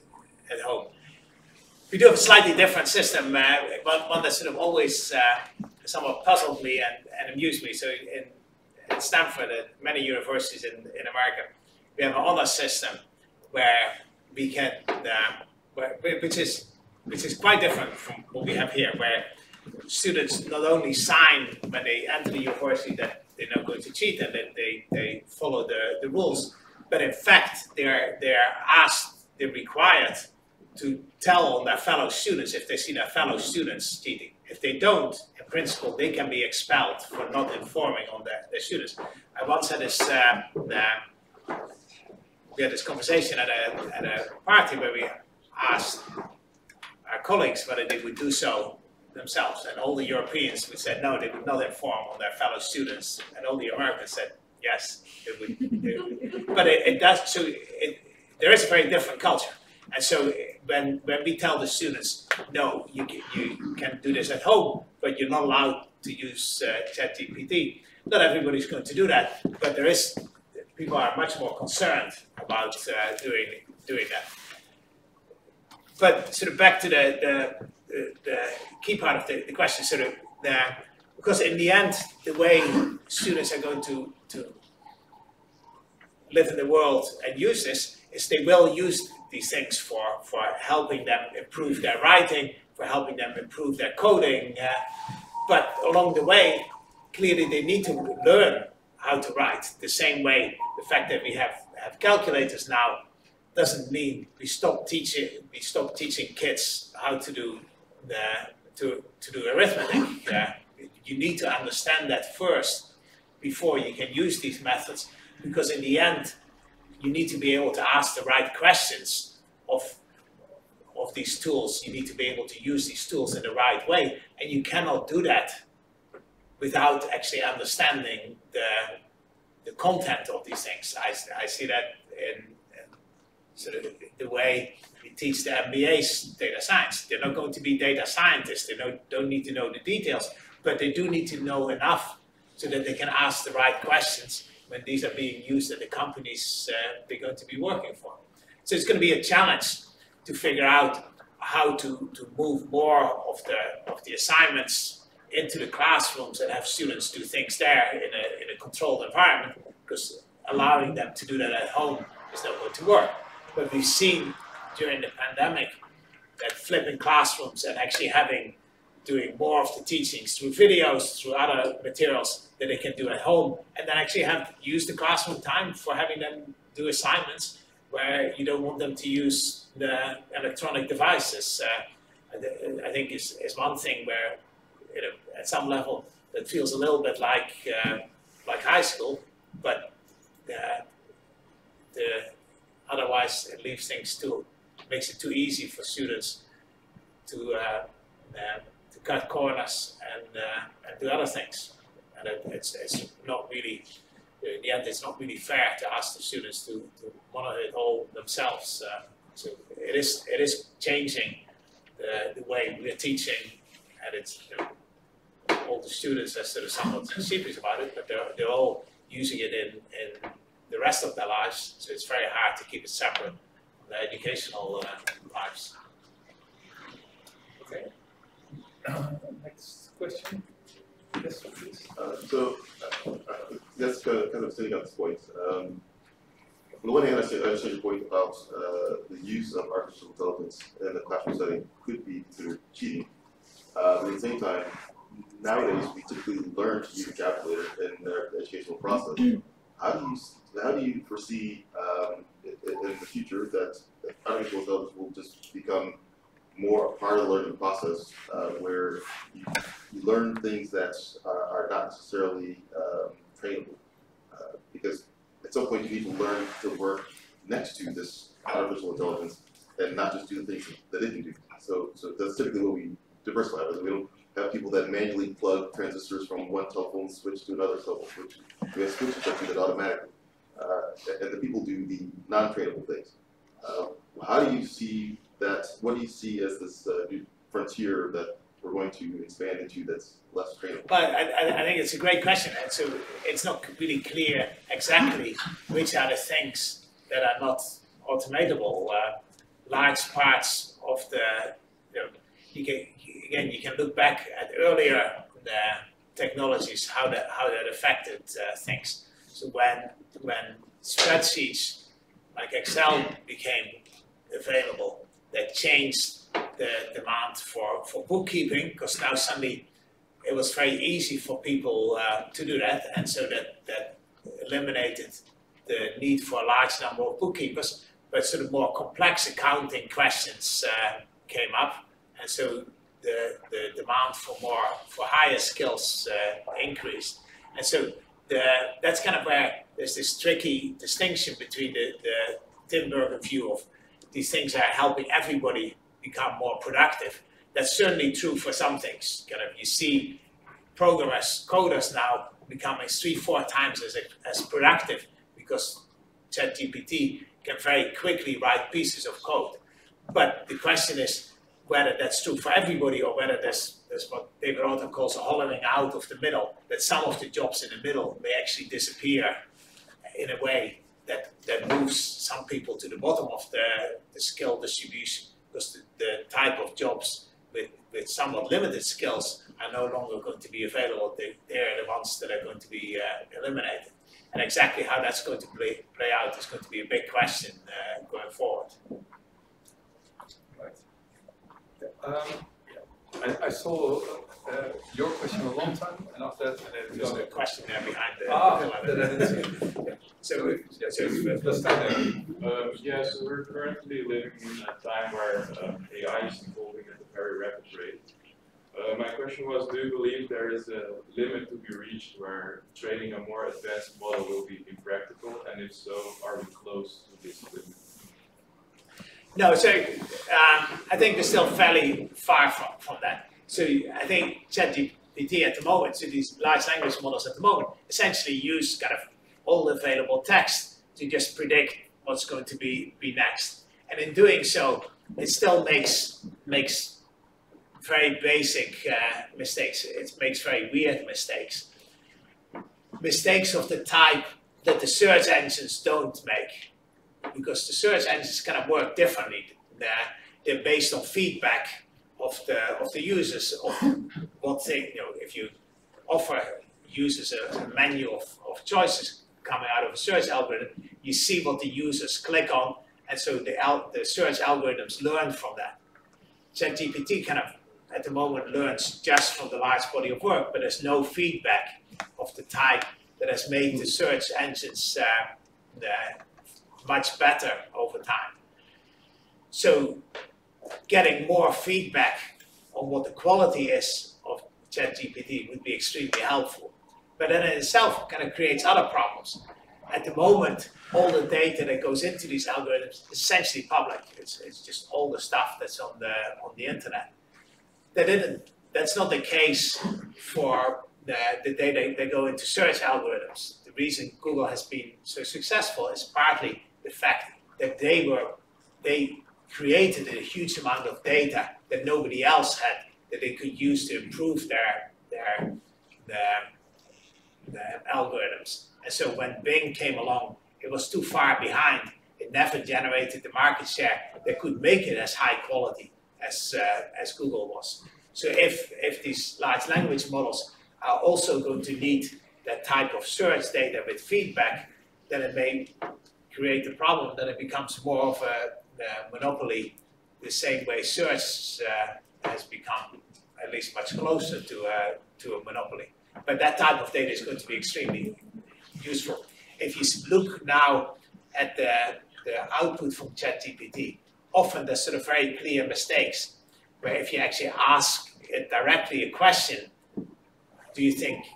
at home. We do have a slightly different system, but one that sort of always somewhat puzzled me and amused me. So in Stanford, at many universities in America, we have an honor system where we can, which is quite different from what we have here, where students not only sign when they enter the university that they're not going to cheat and that they follow the rules, but in fact they're asked, they're required to tell on their fellow students if they see their fellow students cheating. If they don't, in principle, they can be expelled for not informing on their students. I once had this, we had this conversation at a party where we asked our colleagues whether they would do so themselves, and all the Europeans would say no, they would not inform on their fellow students, and all the Americans said yes, they would. But it does. So there is a very different culture. And so when we tell the students, no, you can do this at home, but you're not allowed to use ChatGPT, not everybody's going to do that, but people are much more concerned about doing that. But sort of back to the key part of the question, sort of because in the end, the way students are going to live in the world and use this is they will use these things for helping them improve their writing, for helping them improve their coding. But along the way, clearly they need to learn how to write. The same way the fact that we have calculators now doesn't mean we stop teaching kids how to do arithmetic. You need to understand that first before you can use these methods, because in the end, you need to be able to ask the right questions of these tools. You need to be able to use these tools in the right way, and you cannot do that without actually understanding the content of these things. I see that in sort of the way we teach the MBAs data science. They're not going to be data scientists. They don't need to know the details, but they do need to know enough so that they can ask the right questions when these are being used at the companies they're going to be working for. So it's going to be a challenge to figure out how to move more of the assignments into the classrooms and have students do things there in a controlled environment, because allowing them to do that at home is not going to work. But we've seen during the pandemic that flipping classrooms and actually doing more of the teachings through videos, through other materials that they can do at home, and then actually use the classroom time for having them do assignments where you don't want them to use the electronic devices. I think is one thing where, at some level, it feels a little bit like high school, but otherwise it leaves things makes it too easy for students to cut corners and do other things. And it's not really, in the end, it's not really fair to ask the students to monitor it all themselves. So it is changing the way we're teaching, and it's all the students are sort of somewhat sheepish about it, but they're all using it in the rest of their lives. So it's very hard to keep it separate from their educational lives. Okay. Next question. Yes, please. That's kind of setting up this point. On the one hand, I understand your point about the use of artificial intelligence in the classroom setting could be considered cheating. But at the same time, nowadays we typically learn to use a calculator in the educational process. How do you foresee in the future that artificial intelligence will just become more a part of the learning process, where you learn things that are not necessarily trainable? Because at some point you need to learn to work next to this artificial intelligence and not just do the things that it can do. So that's typically what we diversify with. We don't have people that manually plug transistors from one telephone switch to another telephone switch. We have switches that do that automatically. And the people do the non-trainable things. How do you see that? What do you see as this new frontier that we're going to expand into that's less trainable? But I think it's a great question, and so it's not really clear exactly which are the things that are not automatable. Large parts of the, you can look back at earlier technologies, how that affected things. So when spreadsheets like Excel became available, that changed the demand for bookkeeping, because now suddenly it was very easy for people to do that, and so that eliminated the need for a large number of bookkeepers, but sort of more complex accounting questions came up, and so the demand for higher skills increased, and so that's kind of where there's this tricky distinction between the Tim Bergen view of these things are helping everybody become more productive. That's certainly true for some things. Kind of, you see programmers, coders now becoming 3-4 times as productive because ChatGPT can very quickly write pieces of code. But the question is whether that's true for everybody or whether there's what David Autor calls a hollowing out of the middle, that some of the jobs in the middle may actually disappear in a way that moves some people to the bottom of the skill distribution, because the type of jobs with somewhat limited skills are no longer going to be available. They're the ones that are going to be eliminated. And exactly how that's going to play out is going to be a big question going forward. Right. I saw your question a long time, and after that, There's a question there behind the that I didn't see. So Let's start there. Yeah, so we're currently living in a time where AI is evolving at a very rapid rate. My question was, do you believe there is a limit to be reached where training a more advanced model will be impractical, and if so, are we close to this limit? No, so I think we're still fairly far from that. So I think ChatGPT at the moment, so these large language models at the moment, essentially use kind of all the available text to just predict what's going to be next. And in doing so, it still makes very basic mistakes. It makes very weird mistakes. Mistakes of the type that the search engines don't make, because the search engines kind of work differently. They're based on feedback of the users of what they, if you offer users a menu of choices coming out of a search algorithm, you see what the users click on, and so the search algorithms learn from that. ChatGPT kind of at the moment learns just from the large body of work, but there's no feedback of the type that has made the search engines much better over time. So getting more feedback on what the quality is of ChatGPT would be extremely helpful. But then in itself kind of creates other problems. At the moment, all the data that goes into these algorithms is essentially public. It's just all the stuff that's on the internet. That's not the case for the data that go into search algorithms. The reason Google has been so successful is partly the fact that they created a huge amount of data that nobody else had, that they could use to improve their algorithms. And so when Bing came along, it was too far behind. It never generated the market share that could make it as high quality as Google was. So if these large language models are also going to need that type of search data with feedback, then it may create the problem that it becomes more of a monopoly, the same way search has become at least much closer to to a monopoly. But that type of data is going to be extremely useful. If you look now at the output from ChatGPT, often there's sort of very clear mistakes, where if you actually ask it directly a question, do you think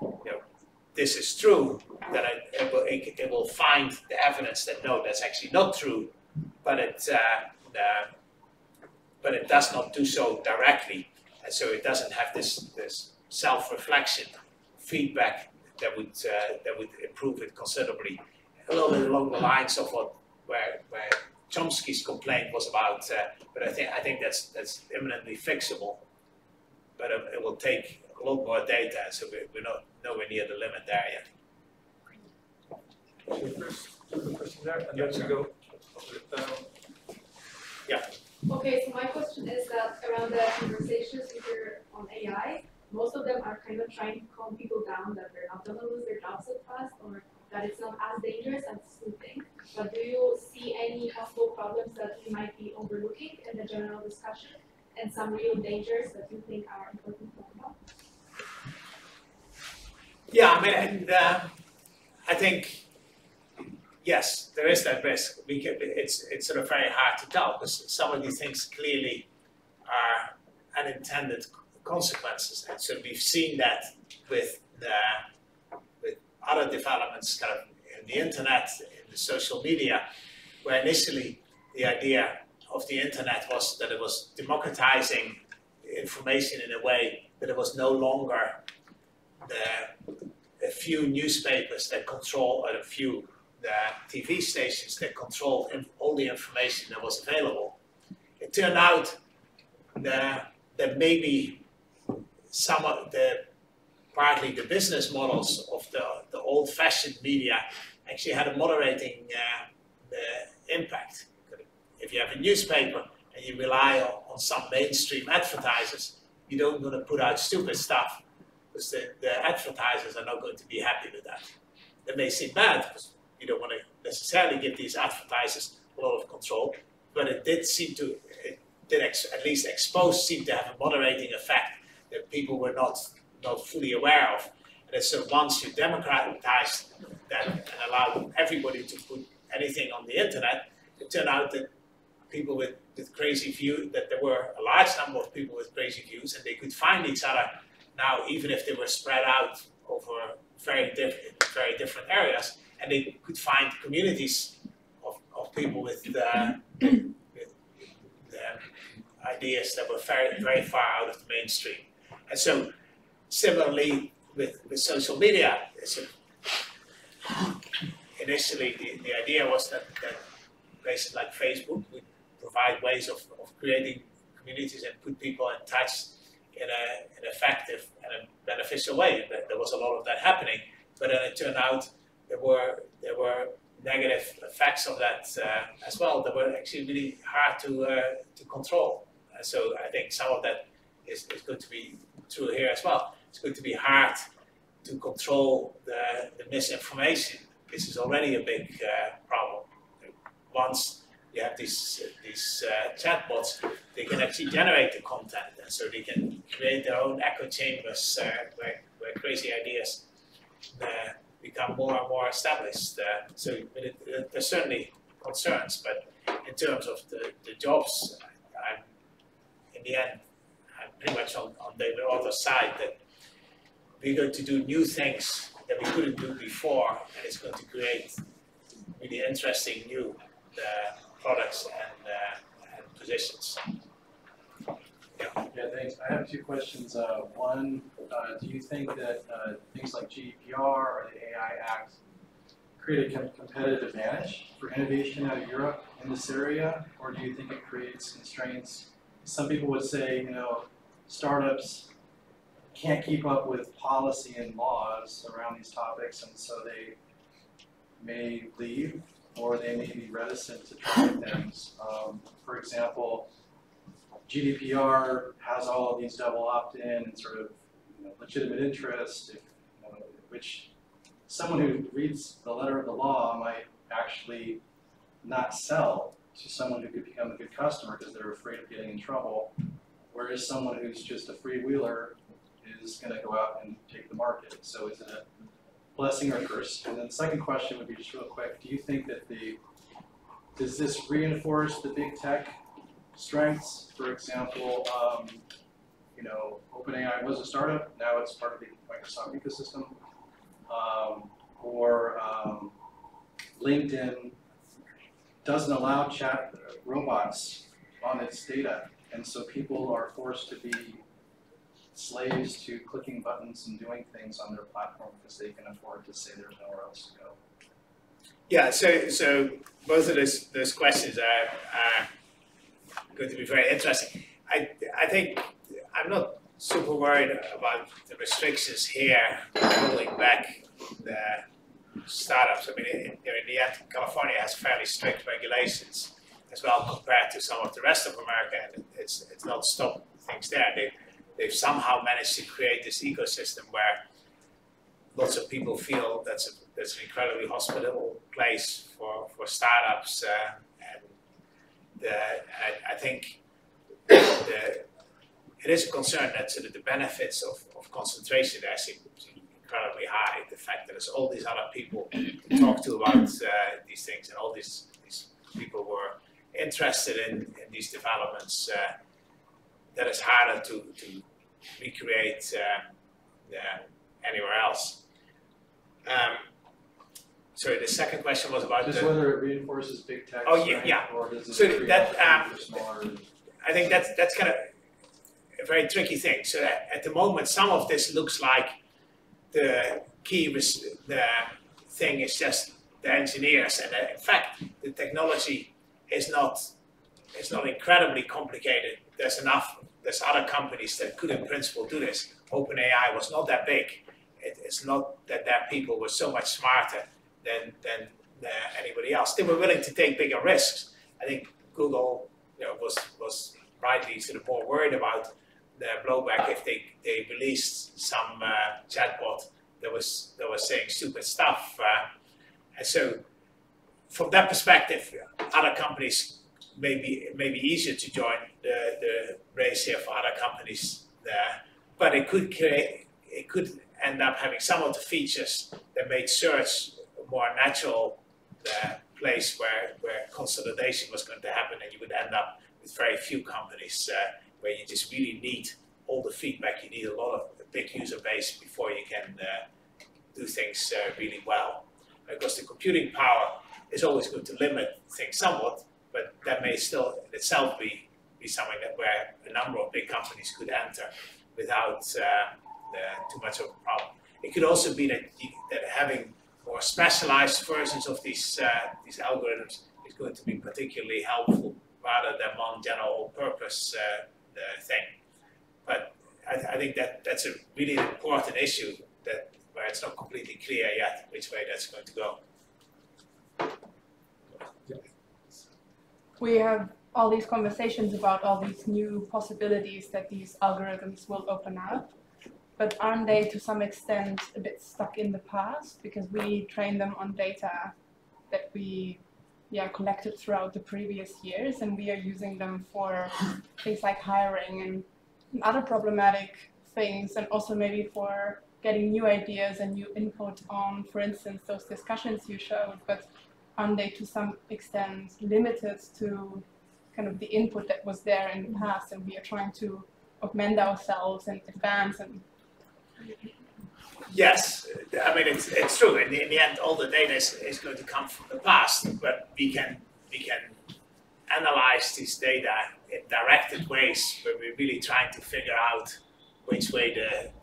this is true, then it will find the evidence that no, that's actually not true, but it does not do so directly, and so it doesn't have this self-reflection feedback that would improve it considerably. A little bit along the lines of where Chomsky's complaint was about, but I think that's imminently fixable. But it will take a lot more data, so we're not nowhere near the limit there yet. First, the question there, and then we go. Okay, so my question is that around the conversations you hear on AI, most of them are kind of trying to calm people down that they're not going to lose their jobs so fast, or that it's not as dangerous as you think. But do you see any possible problems that we might be overlooking in the general discussion, and some real dangers that you think are important to talk about? Yeah, I mean, I think, yes, there is that risk. It's sort of very hard to tell, because some of these things clearly are unintended consequences. And so we've seen that with other developments kind of in the internet, in the social media, where initially the idea of the internet was that it was democratizing information in a way that it was no longer a few newspapers that control, or a few TV stations that controlled all the information that was available. It turned out that maybe some of partly the business models of the old-fashioned media actually had a moderating impact. If you have a newspaper and you rely on some mainstream advertisers, you don't want to put out stupid stuff, because the advertisers are not going to be happy with that. That may seem bad, because you don't want to necessarily give these advertisers a lot of control, but it did at least seem to have a moderating effect that people were not fully aware of. And so once you democratized that and allowed everybody to put anything on the internet, it turned out that people with crazy views, that there were a large number of people with crazy views, and they could find each other now, even if they were spread out over very different areas, and they could find communities of people with ideas that were very far out of the mainstream. And so similarly with social media, initially the idea was that places like Facebook would provide ways of creating communities and put people in touch in an effective and a beneficial way. There was a lot of that happening, but then it turned out there were negative effects of that as well that were actually really hard to control. And so I think some of that is going to be true here as well. It's going to be hard to control the misinformation. This is already a big problem. Once you have these chatbots, they can actually generate the content, and so they can create their own echo chambers where crazy ideas become more and more established. So there's certainly concerns, but in terms of the jobs, in the end, I'm pretty much on the other side, that we're going to do new things that we couldn't do before, and it's going to create really interesting new products and positions. Yeah, thanks. I have two questions. One, do you think that things like GDPR or the AI Act create a competitive advantage for innovation out of Europe in this area, or do you think it creates constraints? Some people would say, startups can't keep up with policy and laws around these topics, and so they may leave, or they may be reticent to try things. For example, GDPR has all of these double opt-in and sort of legitimate interest, which someone who reads the letter of the law might actually not sell to someone who could become a good customer because they're afraid of getting in trouble, whereas someone who's just a freewheeler is going to go out and take the market. So is it a blessing or curse? And then the second question would be just real quick. Do you think that does this reinforce the big tech strengths? For example, you know, OpenAI was a startup, now it's part of the Microsoft ecosystem. Or LinkedIn doesn't allow chat robots on its data, and so people are forced to be slaves to clicking buttons and doing things on their platform because they can afford to say there's nowhere else to go. Yeah, so both of those questions are going to be very interesting. I think I'm not super worried about the restrictions here holding back the startups. I mean, in the end, California has fairly strict regulations as well compared to some of the rest of America, and it's not stopped things there. They've somehow managed to create this ecosystem where lots of people feel that's an incredibly hospitable place for startups, and I think it is a concern that sort of the benefits of concentration there seem incredibly high. The fact that there's all these other people to talk to about these things, and all these people were interested in these developments, that is harder to recreate anywhere else. Sorry, the second question was about just whether it reinforces big tech. Oh yeah. Or does it So create that for smaller? I think that's kind of a very tricky thing. So at the moment, some of this looks like the the thing is just the engineers, and in fact, the technology is not incredibly complicated. There's other companies that could in principle do this. OpenAI was not that big. It's not that their people were so much smarter than anybody else. They were willing to take bigger risks. I think Google, was rightly sort of more worried about the blowback if they released some chatbot that was saying stupid stuff. And so, from that perspective, other companies may be easier to join the race here for other companies there, but it could end up having some of the features that made search a more natural place where consolidation was going to happen, and you would end up with very few companies where you just really need all the feedback. You need a big user base before you can do things really well. Because the computing power is always going to limit things somewhat, but that may still in itself be something where a number of big companies could enter without too much of a problem. It could also be that having more specialized versions of these algorithms is going to be particularly helpful rather than one general purpose thing. But I think that's a really important issue where it's not completely clear yet which way that's going to go. We have all these conversations about all these new possibilities that these algorithms will open up, but aren't they to some extent a bit stuck in the past because we train them on data that we collected throughout the previous years, and we are using them for things like hiring and other problematic things, and also maybe for getting new ideas and new input on, for instance, those discussions you showed, but aren't they to some extent limited to kind of the input that was there in the past, and we are trying to augment ourselves and advance? And yes, I mean it's true. In the end, all the data is going to come from the past, but we can analyze this data in directed ways where we're really trying to figure out which way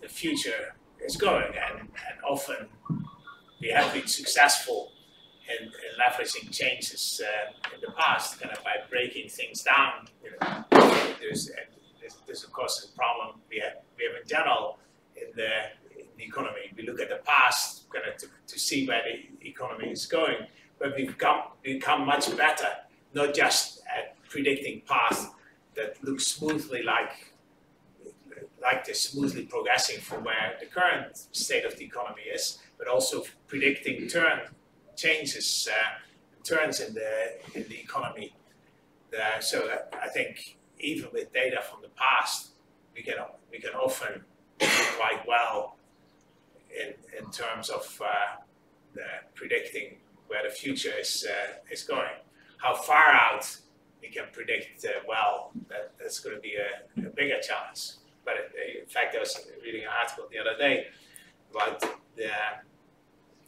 the future is going, and often we have been successful in leveraging changes in the past, kind of by breaking things down. There's of course a problem we have in general in the economy. We look at the past kind of to see where the economy is going, but we've become much better, not just at predicting paths that look smoothly like they're smoothly progressing from where the current state of the economy is, but also predicting changes, turns in the economy. So I think even with data from the past, we can often quite well in terms of predicting where the future is going. How far out we can predict well, that's going to be a bigger challenge. But in fact, I was reading an article the other day about the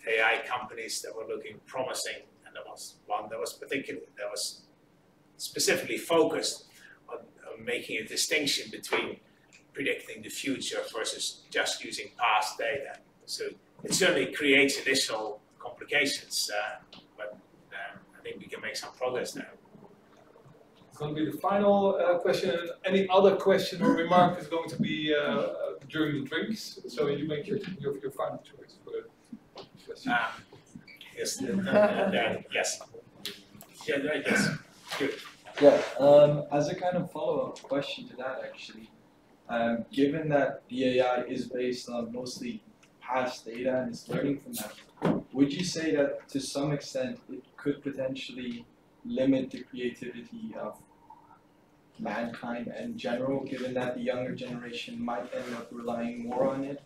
AI companies that were looking promising, and there was one that was specifically focused on making a distinction between predicting the future versus just using past data. So it certainly creates additional complications, but I think we can make some progress there. It's going to be the final question. Any other question or remark is going to be during the drinks. So you make your final choice for the question. Yes. Yes. Yeah, yes. Good. Yeah. As a kind of follow-up question to that, actually, given that the AI is based on mostly past data and is learning from that, would you say that to some extent it could potentially limit the creativity of mankind in general, given that the younger generation might end up relying more on it?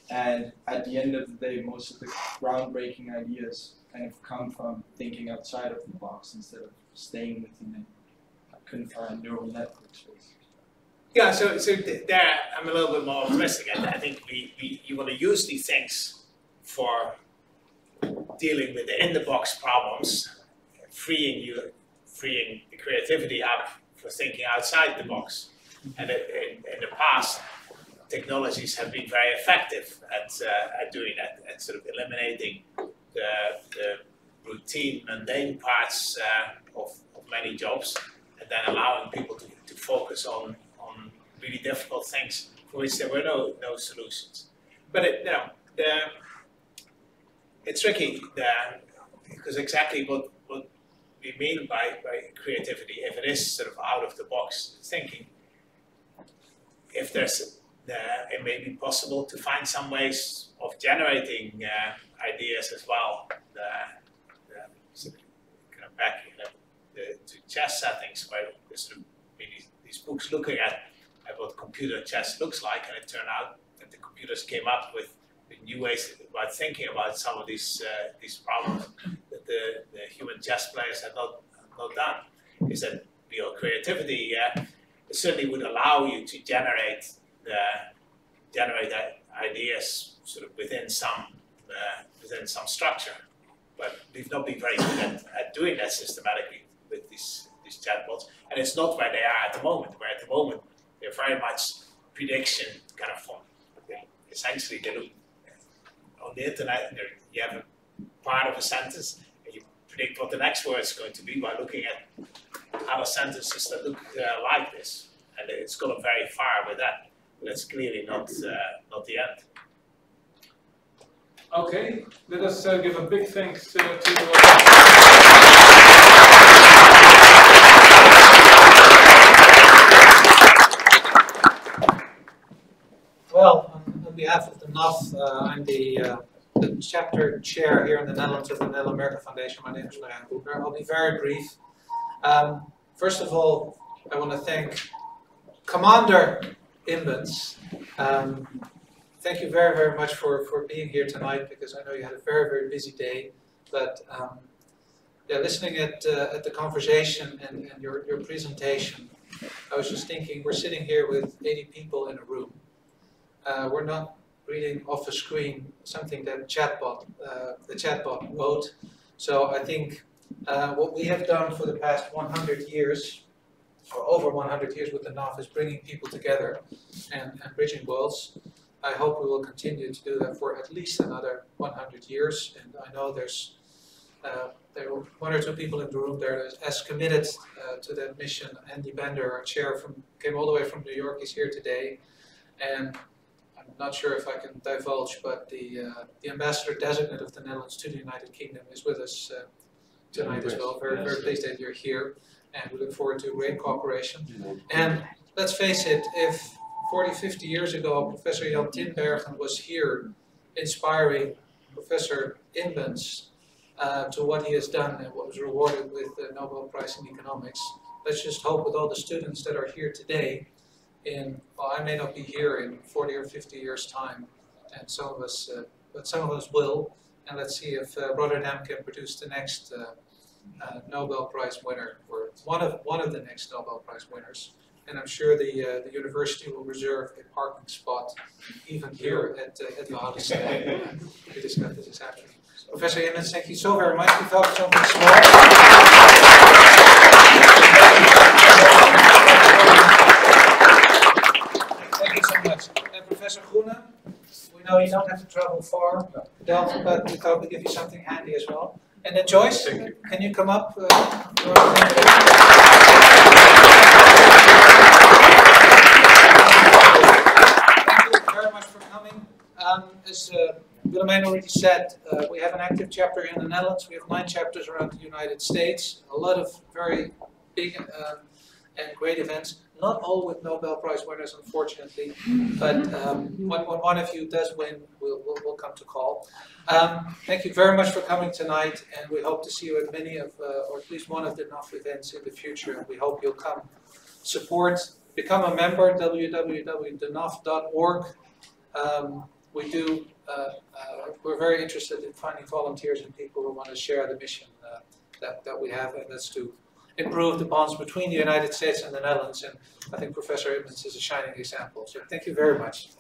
And at the end of the day, most of the groundbreaking ideas kind of come from thinking outside of the box instead of staying within a confined neural network space. Yeah, so there I'm a little bit more optimistic. I think you want to use these things for dealing with the in-the-box problems, freeing the creativity up for thinking outside the box. And in the past, technologies have been very effective at doing that, at sort of eliminating the routine, mundane parts of many jobs, and then allowing people to focus on really difficult things for which there were no solutions. But it's tricky because exactly what we mean by creativity, if it is sort of out of the box thinking, if it may be possible to find some ways of generating ideas as well. Kind of back to chess settings, where there's sort of these books looking at what computer chess looks like, and it turned out that the computers came up with new ways about thinking about some of these problems that the human chess players had not done. Is that your creativity certainly would allow you to generate ideas sort of within some structure, but we've not been very good at doing that systematically with these chatbots, and it's not where they are at the moment. Where at the moment they're very much prediction kind of form. Essentially, they look on the internet. You have a part of a sentence, and you predict what the next word is going to be by looking at other sentences that look like this, and it's gone very far with that. But that's clearly not the end. Okay, let us give a big thanks to Well, on behalf of the NAF, I'm the chapter chair here in the Netherlands of the Netherland-America Foundation. My name is Marijn Boeker. I'll be very brief. First of all, I want to thank Commander Imbens. Thank you very, very much for being here tonight, because I know you had a very, very busy day. But yeah, listening at the conversation and your presentation, I was just thinking, we're sitting here with 80 people in a room. We're not reading off a screen something that the chatbot wrote. So I think what we have done for the past 100 years, or over 100 years with the NAF, is bringing people together and bridging worlds. I hope we will continue to do that for at least another 100 years. And I know there were one or two people in the room there as committed to that mission. Andy Bender, our chair, came all the way from New York. He's here today. And I'm not sure if I can divulge, but the ambassador designate of the Netherlands to the United Kingdom is with us tonight as well. Very, very pleased that you're here. And we look forward to great cooperation. And let's face it, if 40, 50 years ago, Professor Jan Tinbergen was here inspiring Professor Imbens to what he has done and what was rewarded with the Nobel Prize in Economics. Let's just hope with all the students that are here today well, I may not be here in 40 or 50 years' time, and some of us, but some of us will. And let's see if Rotterdam can produce the next Nobel Prize winner, or one of the next Nobel Prize winners. And I'm sure the university will reserve a parking spot even here at the House to discuss this afternoon. Professor Imbens, thank you so very much. We thought of something small. Thank you so much. And Professor Groene, we know you don't have to travel far, Delft, but we thought we'd give you something handy as well. And then Joyce, can you come up? Thank you very much for coming. As Willemijn already said, we have an active chapter in the Netherlands. We have 9 chapters around the United States. A lot of very big and great events. Not all with Nobel Prize winners, unfortunately, but when one of you does win, we'll come to call. Thank you very much for coming tonight, and we hope to see you at many of, or at least one of the NAF events in the future, and we hope you'll come support, become a member, www.denaf.org. We're very interested in finding volunteers and people who want to share the mission that we have, and that's to improve the bonds between the United States and the Netherlands, and I think Professor Imbens is a shining example. So thank you very much.